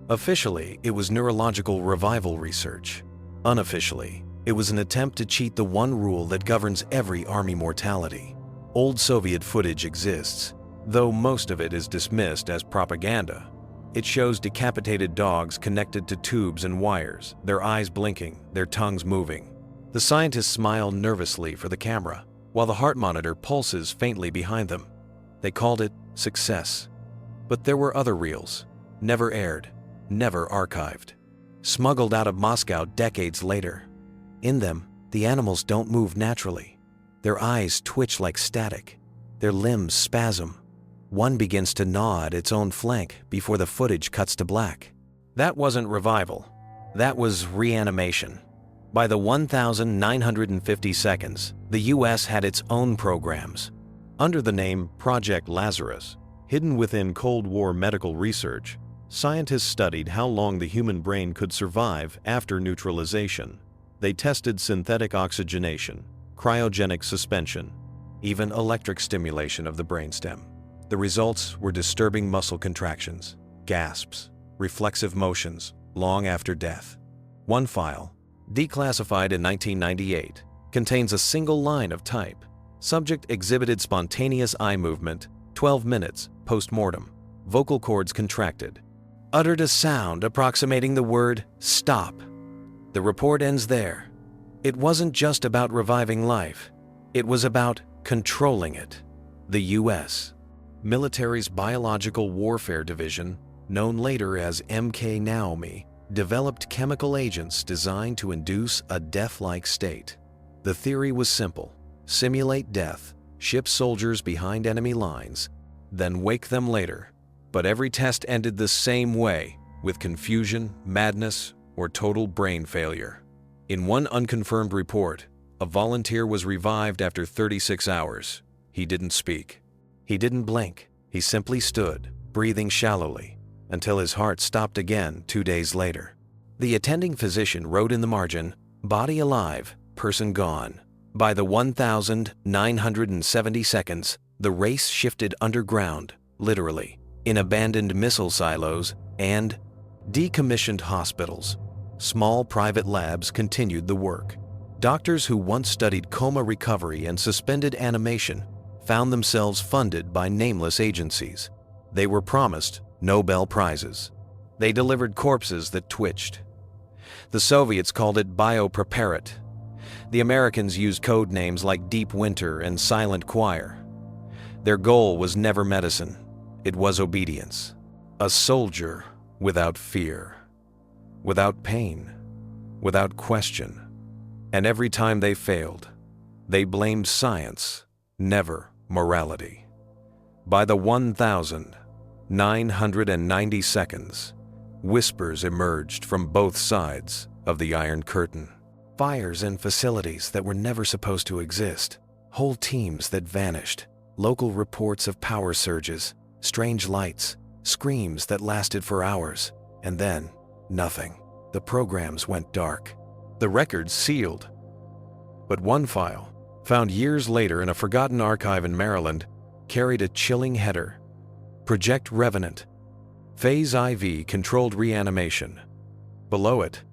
Officially, it was neurological revival research. Unofficially, it was an attempt to cheat the one rule that governs every army mortality. Old Soviet footage exists, though most of it is dismissed as propaganda. It shows decapitated dogs connected to tubes and wires, their eyes blinking, their tongues moving. The scientists smile nervously for the camera, while the heart monitor pulses faintly behind them. They called it success. But there were other reels, never aired, never archived, smuggled out of Moscow decades later. In them, the animals don't move naturally. Their eyes twitch like static. Their limbs spasm. One begins to gnaw at its own flank before the footage cuts to black. That wasn't revival. That was reanimation. By the 1,950 seconds, the US had its own programs. Under the name Project Lazarus, hidden within Cold War medical research, scientists studied how long the human brain could survive after neutralization. They tested synthetic oxygenation, cryogenic suspension, even electric stimulation of the brainstem. The results were disturbing muscle contractions, gasps, reflexive motions long after death. One file, declassified in 1998, contains a single line of type. Subject exhibited spontaneous eye movement, 12 minutes post-mortem. Vocal cords contracted. Uttered a sound approximating the word stop. The report ends there. It wasn't just about reviving life. It was about controlling it. The U.S. military's Biological Warfare Division, known later as MK Naomi, developed chemical agents designed to induce a death-like state. The theory was simple: simulate death, ship soldiers behind enemy lines, then wake them later. But every test ended the same way, with confusion, madness, or total brain failure. In one unconfirmed report, a volunteer was revived after 36 hours. He didn't speak. He didn't blink. He simply stood, breathing shallowly, until his heart stopped again 2 days later. The attending physician wrote in the margin, "Body alive, person gone." By the 1,970 seconds, the race shifted underground, literally, in abandoned missile silos and decommissioned hospitals. Small private labs continued the work. Doctors who once studied coma recovery and suspended animation found themselves funded by nameless agencies. They were promised Nobel Prizes. They delivered corpses that twitched. The Soviets called it biopreparat. The Americans used code names like Deep Winter and Silent Choir. Their goal was never medicine. It was obedience. A soldier without fear, without pain, without question. And every time they failed, they blamed science, never morality. By the 1,990 seconds, whispers emerged from both sides of the Iron Curtain. Fires in facilities that were never supposed to exist, whole teams that vanished, local reports of power surges, strange lights, screams that lasted for hours, and then nothing. The programs went dark. The records sealed. But one file, found years later in a forgotten archive in Maryland, carried a chilling header: Project Revenant, Phase IV Controlled Reanimation. Below it,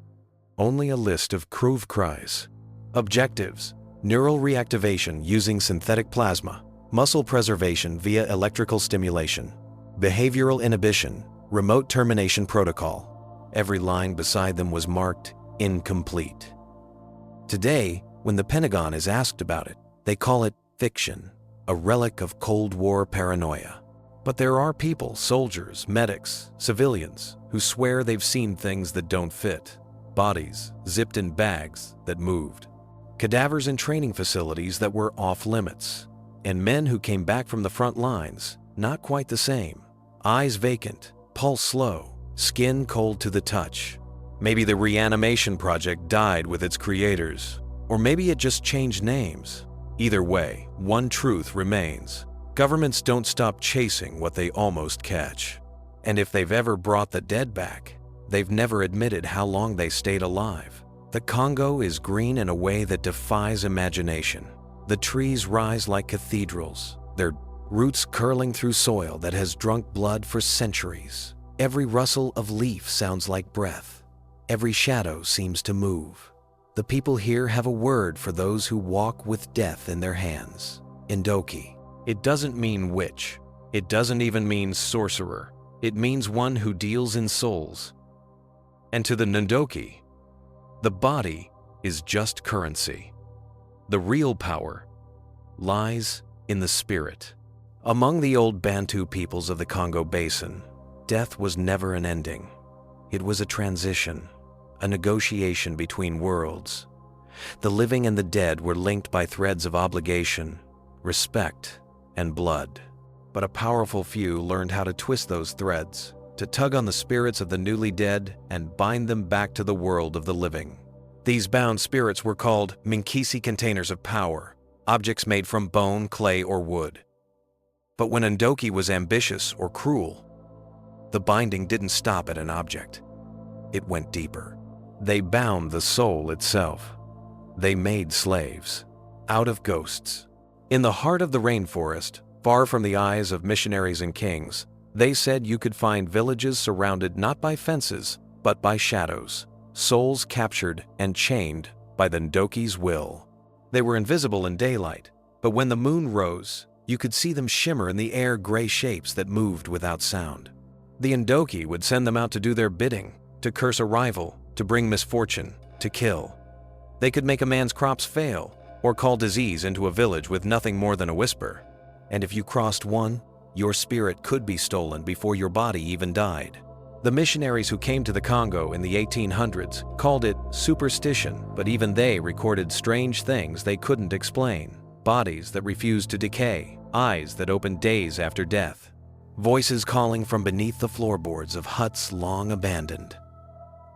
only a list of Kruv cries. Objectives: neural reactivation using synthetic plasma, muscle preservation via electrical stimulation, behavioral inhibition, remote termination protocol. Every line beside them was marked incomplete. Today, when the Pentagon is asked about it, they call it fiction, a relic of Cold War paranoia. But there are people, soldiers, medics, civilians, who swear they've seen things that don't fit. Bodies zipped in bags that moved. Cadavers in training facilities that were off limits. And men who came back from the front lines, not quite the same. Eyes vacant, pulse slow, skin cold to the touch. Maybe the reanimation project died with its creators, or maybe it just changed names. Either way, one truth remains: governments don't stop chasing what they almost catch. And if they've ever brought the dead back, they've never admitted how long they stayed alive. The Congo is green in a way that defies imagination. The trees rise like cathedrals, their roots curling through soil that has drunk blood for centuries. Every rustle of leaf sounds like breath. Every shadow seems to move. The people here have a word for those who walk with death in their hands: Indoki. It doesn't mean witch. It doesn't even mean sorcerer. It means one who deals in souls. And to the Ndoki, the body is just currency. The real power lies in the spirit. Among the old Bantu peoples of the Congo Basin, death was never an ending. It was a transition, a negotiation between worlds. The living and the dead were linked by threads of obligation, respect, and blood. But a powerful few learned how to twist those threads, to tug on the spirits of the newly dead and bind them back to the world of the living. These bound spirits were called Minkisi containers of power, objects made from bone, clay, or wood. But when Ndoki was ambitious or cruel, the binding didn't stop at an object. It went deeper. They bound the soul itself. They made slaves, out of ghosts. In the heart of the rainforest, far from the eyes of missionaries and kings, they said you could find villages surrounded not by fences, but by shadows, souls captured and chained by the Ndoki's will. They were invisible in daylight, but when the moon rose, you could see them shimmer in the air, gray shapes that moved without sound. The Ndoki would send them out to do their bidding, to curse a rival, to bring misfortune, to kill. They could make a man's crops fail, or call disease into a village with nothing more than a whisper. And if you crossed one, your spirit could be stolen before your body even died. The missionaries who came to the Congo in the 1800s called it superstition, but even they recorded strange things they couldn't explain. Bodies that refused to decay, eyes that opened days after death, voices calling from beneath the floorboards of huts long abandoned.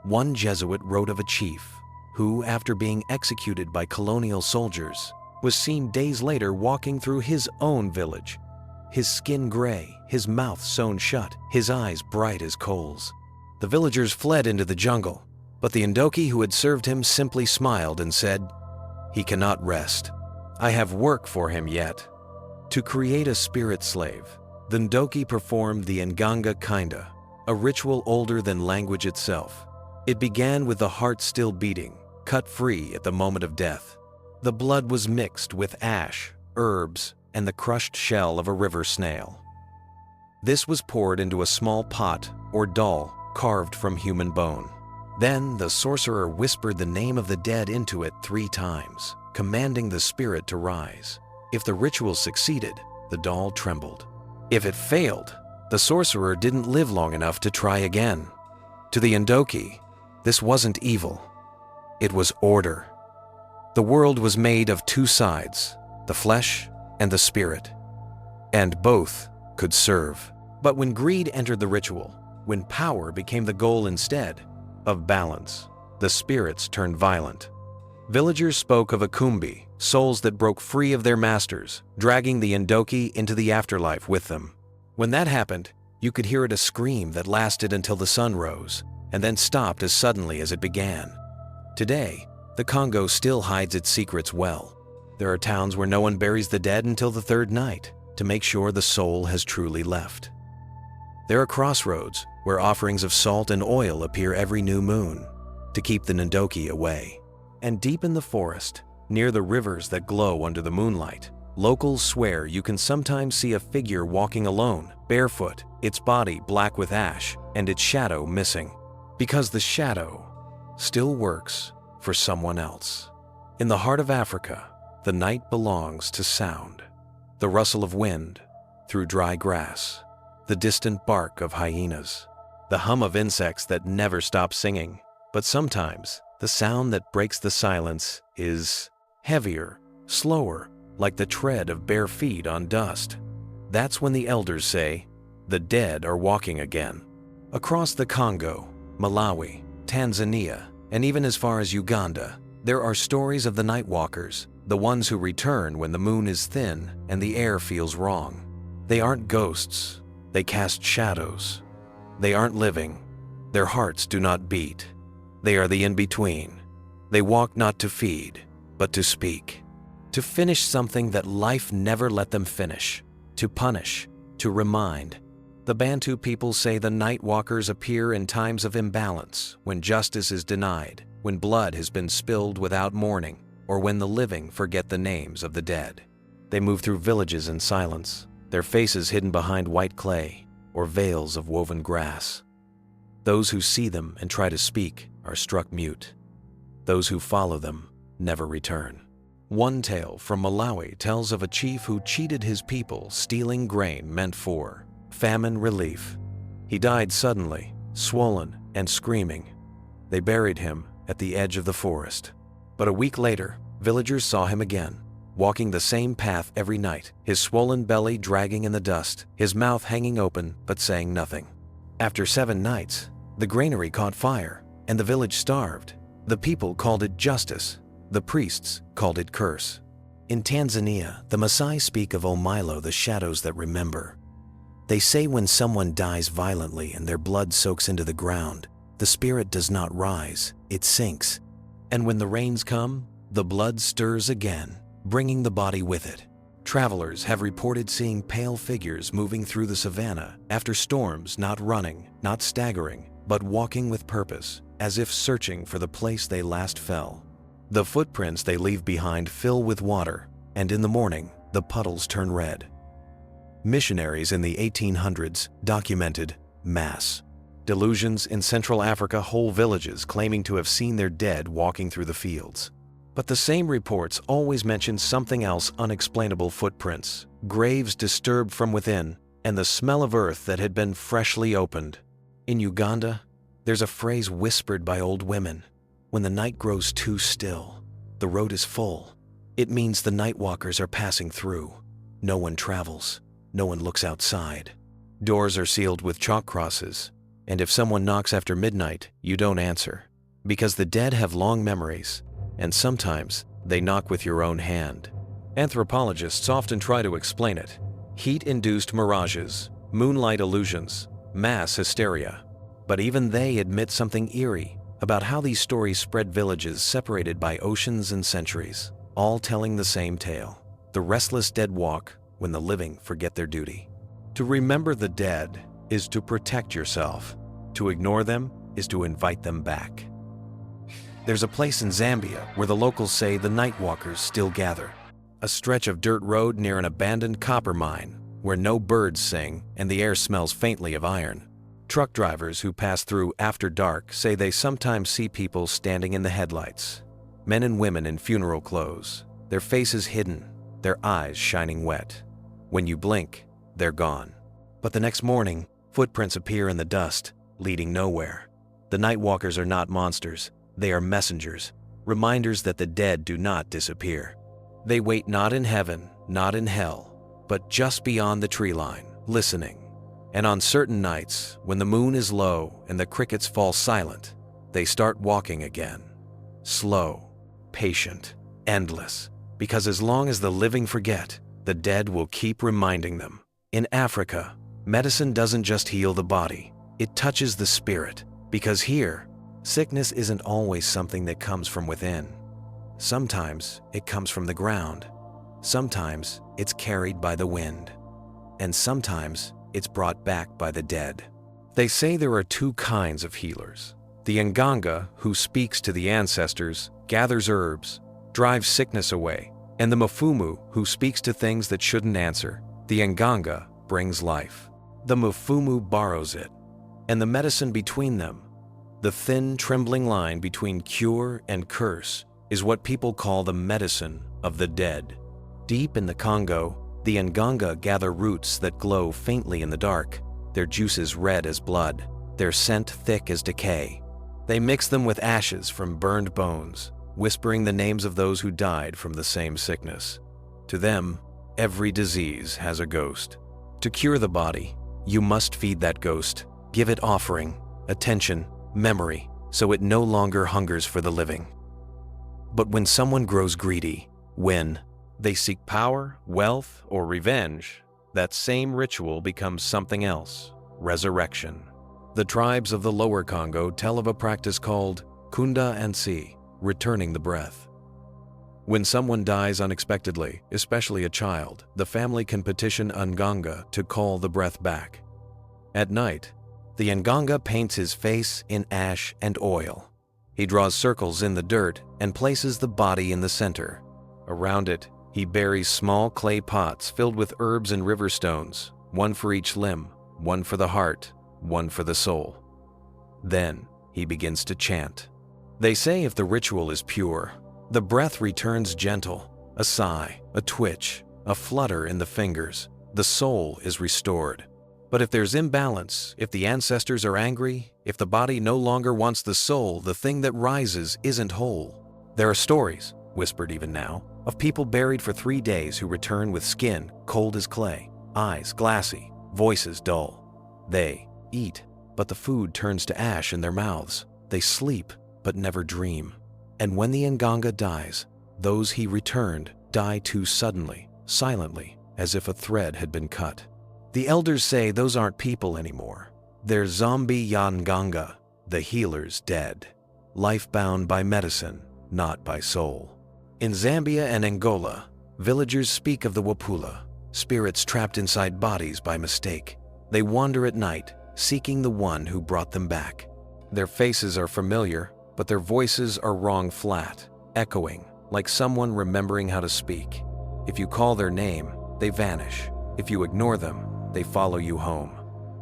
One Jesuit wrote of a chief who, after being executed by colonial soldiers, was seen days later walking through his own village, his skin gray, his mouth sewn shut, his eyes bright as coals. The villagers fled into the jungle, but the Ndoki who had served him simply smiled and said, "He cannot rest. I have work for him yet." To create a spirit slave, the Ndoki performed the Nganga Kinda, a ritual older than language itself. It began with the heart still beating, cut free at the moment of death. The blood was mixed with ash, herbs, and the crushed shell of a river snail. This was poured into a small pot or doll carved from human bone. Then the sorcerer whispered the name of the dead into it 3 times, commanding the spirit to rise. If the ritual succeeded, the doll trembled. If it failed, the sorcerer didn't live long enough to try again. To the Ndoki, this wasn't evil. It was order. The world was made of 2 sides, the flesh and the spirit, and both could serve. But when greed entered the ritual, when power became the goal instead of balance, the spirits turned violent. Villagers spoke of akumbi, souls that broke free of their masters, dragging the Ndoki into the afterlife with them. When that happened, you could hear it a scream that lasted until the sun rose, and then stopped as suddenly as it began. Today, the Congo still hides its secrets well. There are towns where no one buries the dead until the 3rd night, to make sure the soul has truly left. There are crossroads where offerings of salt and oil appear every new moon, to keep the Ndoki away. And deep in the forest, near the rivers that glow under the moonlight, locals swear you can sometimes see a figure walking alone, barefoot, its body black with ash, and its shadow missing. Because the shadow still works for someone else. In the heart of Africa, the night belongs to sound. The rustle of wind through dry grass, the distant bark of hyenas, the hum of insects that never stop singing. But sometimes, the sound that breaks the silence is heavier, slower, like the tread of bare feet on dust. That's when the elders say, the dead are walking again. Across the Congo, Malawi, Tanzania, and even as far as Uganda, there are stories of the night walkers, the ones who return when the moon is thin and the air feels wrong. They aren't ghosts, they cast shadows. They aren't living, their hearts do not beat. They are the in-between. They walk not to feed, but to speak. To finish something that life never let them finish. To punish, to remind. The Bantu people say the night walkers appear in times of imbalance, when justice is denied, when blood has been spilled without mourning, or when the living forget the names of the dead. They move through villages in silence, their faces hidden behind white clay or veils of woven grass. Those who see them and try to speak are struck mute. Those who follow them never return. One tale from Malawi tells of a chief who cheated his people, stealing grain meant for famine relief. He died suddenly, swollen and screaming. They buried him at the edge of the forest. But a week later, villagers saw him again, walking the same path every night, his swollen belly dragging in the dust, his mouth hanging open but saying nothing. After 7 nights, the granary caught fire, and the village starved. The people called it justice. The priests called it curse. In Tanzania, the Maasai speak of Omilo, the shadows that remember. They say when someone dies violently and their blood soaks into the ground, the spirit does not rise, it sinks. And when the rains come, the blood stirs again, bringing the body with it. Travelers have reported seeing pale figures moving through the savannah after storms, not running, not staggering, but walking with purpose, as if searching for the place they last fell. The footprints they leave behind fill with water, and in the morning, the puddles turn red. Missionaries in the 1800s documented mass delusions in Central Africa, whole villages claiming to have seen their dead walking through the fields. But the same reports always mention something else: unexplainable footprints, graves disturbed from within, and the smell of earth that had been freshly opened. In Uganda, there's a phrase whispered by old women: when the night grows too still, the road is full. It means the night walkers are passing through. No one travels. No one looks outside. Doors are sealed with chalk crosses, and if someone knocks after midnight, you don't answer, because the dead have long memories, and sometimes they knock with your own hand. Anthropologists often try to explain it: heat-induced mirages, moonlight illusions, mass hysteria. But even they admit something eerie about how these stories spread villages separated by oceans and centuries, all telling the same tale. The restless dead walk when the living forget their duty. To remember the dead is to protect yourself. To ignore them is to invite them back. There's a place in Zambia where the locals say the night walkers still gather. A stretch of dirt road near an abandoned copper mine where no birds sing and the air smells faintly of iron. Truck drivers who pass through after dark say they sometimes see people standing in the headlights. Men and women in funeral clothes, their faces hidden, their eyes shining wet. When you blink, they're gone. But the next morning, footprints appear in the dust, leading nowhere. The night walkers are not monsters. They are messengers, reminders that the dead do not disappear. They wait not in heaven, not in hell, but just beyond the tree line, listening. And on certain nights, when the moon is low and the crickets fall silent, they start walking again. Slow, patient, endless, because as long as the living forget, the dead will keep reminding them. In Africa, medicine doesn't just heal the body, it touches the spirit, because here, sickness isn't always something that comes from within. Sometimes it comes from the ground. Sometimes it's carried by the wind. And sometimes it's brought back by the dead. They say there are 2 kinds of healers. The Nganga, who speaks to the ancestors, gathers herbs, drives sickness away, and the Mfumu, who speaks to things that shouldn't answer. The Nganga brings life. The Mfumu borrows it. And the medicine between them, the thin, trembling line between cure and curse, is what people call the medicine of the dead. Deep in the Congo, the Nganga gather roots that glow faintly in the dark, their juices red as blood, their scent thick as decay. They mix them with ashes from burned bones, whispering the names of those who died from the same sickness. To them, every disease has a ghost. To cure the body, you must feed that ghost, give it offering, attention, memory, so it no longer hungers for the living. But when someone grows greedy, when they seek power, wealth, or revenge, that same ritual becomes something else: resurrection. The tribes of the Lower Congo tell of a practice called Kunda Ansi, returning the breath. When someone dies unexpectedly, especially a child, the family can petition Nganga to call the breath back. At night, the Nganga paints his face in ash and oil. He draws circles in the dirt and places the body in the center. Around it, he buries small clay pots filled with herbs and river stones, one for each limb, one for the heart, one for the soul. Then he begins to chant. They say if the ritual is pure, the breath returns gentle, A sigh, a twitch, a flutter in the fingers. The soul is restored. But if there's imbalance, if the ancestors are angry, if the body no longer wants the soul, the thing that rises isn't whole. There are stories, whispered even now, of people buried for 3 days who return with skin cold as clay, eyes glassy, voices dull. They eat, but the food turns to ash in their mouths. They sleep, but never dream. And when the Nganga dies, those he returned die too suddenly, silently, as if a thread had been cut. The elders say those aren't people anymore. They're zombie Nganga, the healer's dead. Life bound by medicine, not by soul. In Zambia and Angola, villagers speak of the Wapula, spirits trapped inside bodies by mistake. They wander at night, seeking the one who brought them back. Their faces are familiar, but their voices are wrong flat, echoing, like someone remembering how to speak. If you call their name, they vanish. If you ignore them, they follow you home.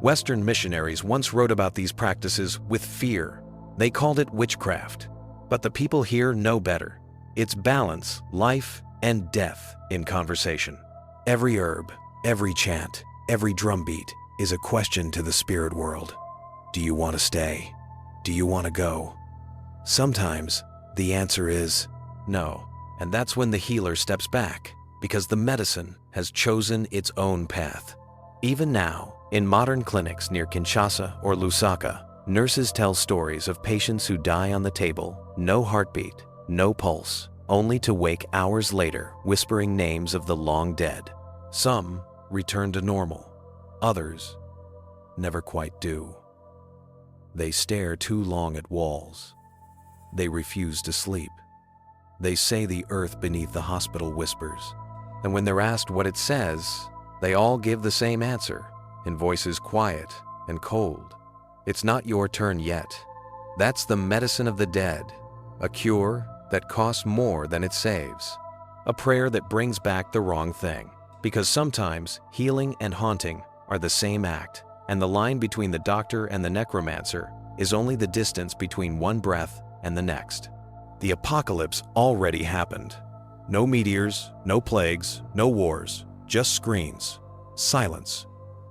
Western missionaries once wrote about these practices with fear. They called it witchcraft. But the people here know better. It's balance, life, and death in conversation. Every herb, every chant, every drumbeat is a question to the spirit world. Do you want to stay? Do you want to go? Sometimes the answer is no, and that's when the healer steps back, because the medicine has chosen its own path. Even now, in modern clinics near Kinshasa or Lusaka, nurses tell stories of patients who die on the table, no heartbeat, no pulse, only to wake hours later whispering names of the long dead. Some return to normal, others never quite do. They stare too long at walls. They refuse to sleep. They say the earth beneath the hospital whispers, and when they're asked what it says, they all give the same answer, in voices quiet and cold. It's not your turn yet. That's the medicine of the dead, a cure that costs more than it saves, a prayer that brings back the wrong thing, because sometimes healing and haunting are the same act, and the line between the doctor and the necromancer is only the distance between one breath and the next. The apocalypse already happened. No meteors, no plagues, no wars, just screens, silence,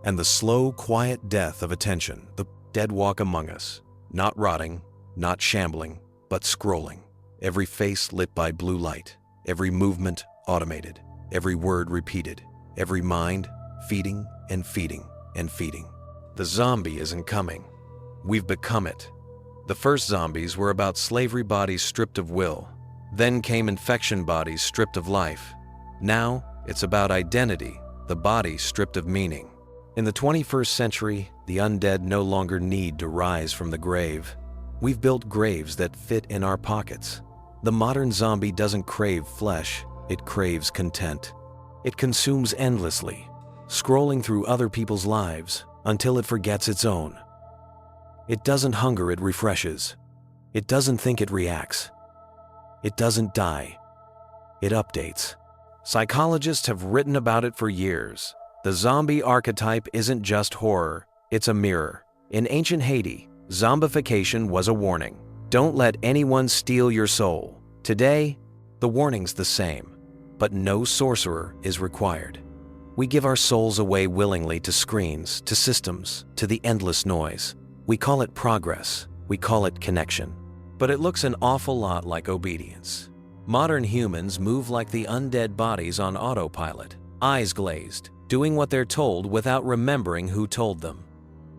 and the slow, quiet death of attention. The dead walk among us, not rotting, not shambling, but scrolling. Every face lit by blue light, every movement automated, every word repeated, every mind feeding and feeding and feeding. The zombie isn't coming. We've become it. The first zombies were about slavery bodies stripped of will. Then came infection bodies stripped of life. Now it's about identity, the body stripped of meaning. In the 21st century, the undead no longer need to rise from the grave. We've built graves that fit in our pockets. The modern zombie doesn't crave flesh, it craves content. It consumes endlessly, scrolling through other people's lives until it forgets its own. It doesn't hunger, it refreshes. It doesn't think, it reacts. It doesn't die, it updates. Psychologists have written about it for years. The zombie archetype isn't just horror, it's a mirror. In ancient Haiti, zombification was a warning. Don't let anyone steal your soul. Today, the warning's the same, but no sorcerer is required. We give our souls away willingly to screens, to systems, to the endless noise. We call it progress, we call it connection. But it looks an awful lot like obedience. Modern humans move like the undead bodies on autopilot, eyes glazed, doing what they're told without remembering who told them.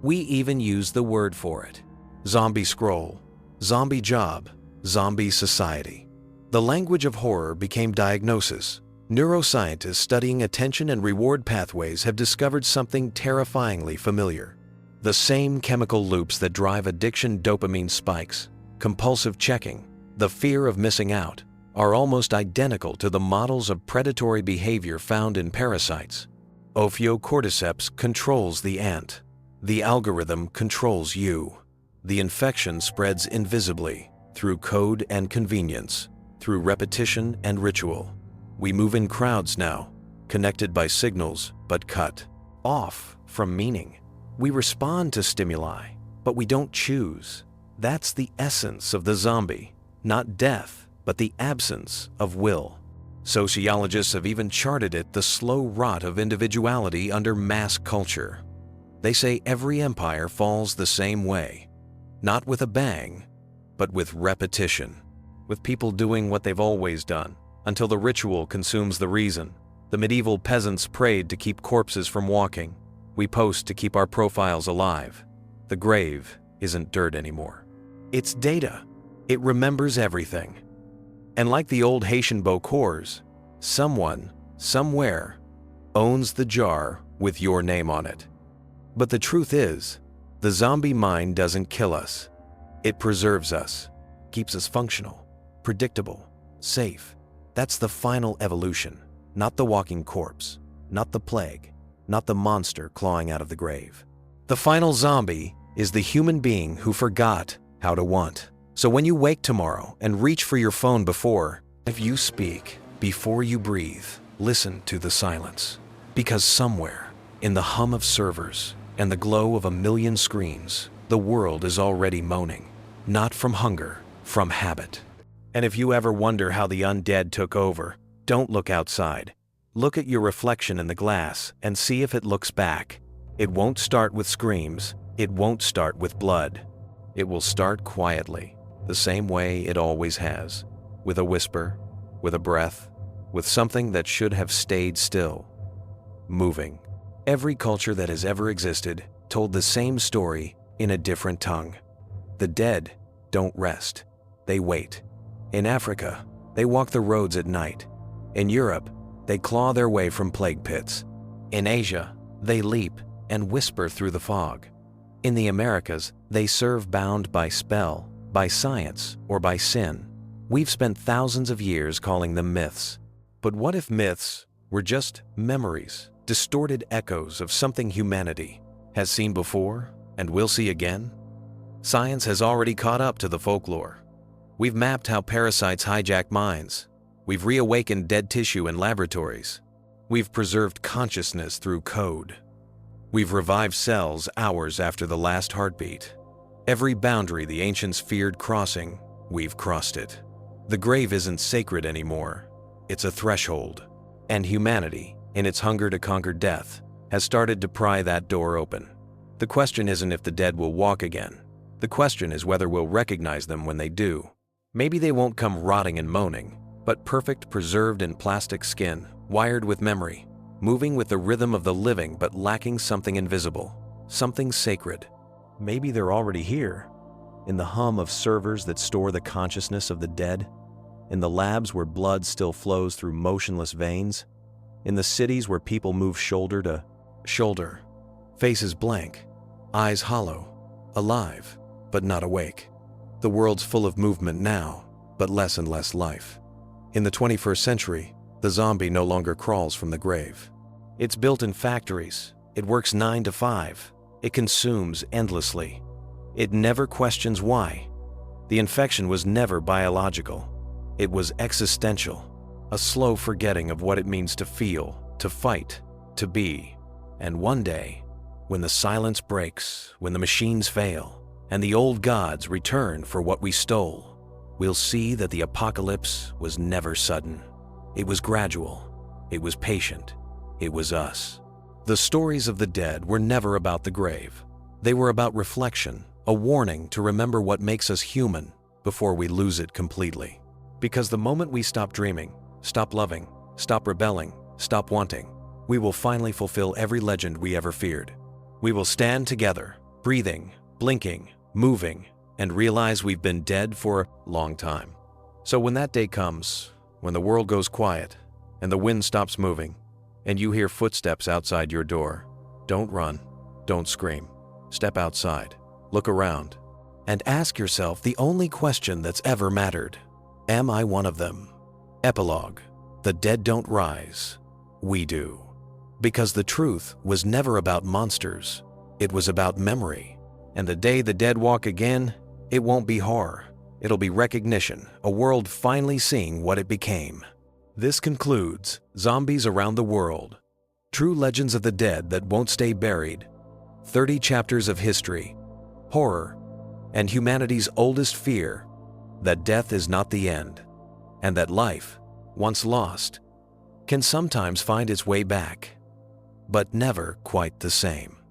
We even use the word for it. Zombie scroll, zombie job, zombie society. The language of horror became diagnosis. Neuroscientists studying attention and reward pathways have discovered something terrifyingly familiar. The same chemical loops that drive addiction, dopamine spikes, compulsive checking, the fear of missing out, are almost identical to the models of predatory behavior found in parasites. Ophiocordyceps controls the ant. The algorithm controls you. The infection spreads invisibly, through code and convenience, through repetition and ritual. We move in crowds now, connected by signals, but cut off from meaning. We respond to stimuli, but we don't choose. That's the essence of the zombie, not death, but the absence of will. Sociologists have even charted it the slow rot of individuality under mass culture. They say every empire falls the same way, not with a bang, but with repetition, with people doing what they've always done, until the ritual consumes the reason. The medieval peasants prayed to keep corpses from walking. We post to keep our profiles alive. The grave isn't dirt anymore. It's data. It remembers everything. And like the old Haitian Bokors, someone, somewhere, owns the jar with your name on it. But the truth is, the zombie mind doesn't kill us. It preserves us, keeps us functional, predictable, safe. That's the final evolution, not the walking corpse, not the plague, not the monster clawing out of the grave. The final zombie is the human being who forgot how to want. So when you wake tomorrow and reach for your phone if you speak, before you breathe, listen to the silence. Because somewhere, in the hum of servers and the glow of a million screens, the world is already moaning. Not from hunger, from habit. And if you ever wonder how the undead took over, don't look outside. Look at your reflection in the glass and see if it looks back. It won't start with screams. It won't start with blood. It will start quietly, the same way it always has, with a whisper, with a breath, with something that should have stayed still, moving. Every culture that has ever existed told the same story in a different tongue. The dead don't rest, they wait. In Africa, they walk the roads at night. In Europe, they claw their way from plague pits. In Asia, they leap and whisper through the fog. In the Americas, they serve bound by spell, by science, or by sin. We've spent thousands of years calling them myths. But what if myths were just memories, distorted echoes of something humanity has seen before and will see again? Science has already caught up to the folklore. We've mapped how parasites hijack minds. We've reawakened dead tissue in laboratories. We've preserved consciousness through code. We've revived cells hours after the last heartbeat. Every boundary the ancients feared crossing, we've crossed it. The grave isn't sacred anymore. It's a threshold. And humanity, in its hunger to conquer death, has started to pry that door open. The question isn't if the dead will walk again. The question is whether we'll recognize them when they do. Maybe they won't come rotting and moaning, but perfect, preserved in plastic skin, wired with memory, moving with the rhythm of the living but lacking something invisible, something sacred. Maybe they're already here, in the hum of servers that store the consciousness of the dead, in the labs where blood still flows through motionless veins, in the cities where people move shoulder to shoulder, faces blank, eyes hollow, alive, but not awake. The world's full of movement now, but less and less life. In the 21st century, the zombie no longer crawls from the grave. It's built in factories. It works 9 to 5. It consumes endlessly. It never questions why. The infection was never biological. It was existential, a slow forgetting of what it means to feel, to fight, to be. And one day, when the silence breaks, when the machines fail, and the old gods return for what we stole, we'll see that the apocalypse was never sudden. It was gradual. It was patient. It was us. The stories of the dead were never about the grave. They were about reflection, a warning to remember what makes us human before we lose it completely. Because the moment we stop dreaming, stop loving, stop rebelling, stop wanting, we will finally fulfill every legend we ever feared. We will stand together, breathing, blinking, moving, and realize we've been dead for a long time. So when that day comes, when the world goes quiet, and the wind stops moving, and you hear footsteps outside your door, don't run, don't scream. Step outside, look around, and ask yourself the only question that's ever mattered. Am I one of them? Epilogue. The dead don't rise. We do. Because the truth was never about monsters. It was about memory. And the day the dead walk again, it won't be horror. It'll be recognition, a world finally seeing what it became. This concludes Zombies Around the World. True legends of the dead that won't stay buried. 30 chapters of history, horror, and humanity's oldest fear, that death is not the end, and that life once lost, can sometimes find its way back, but never quite the same.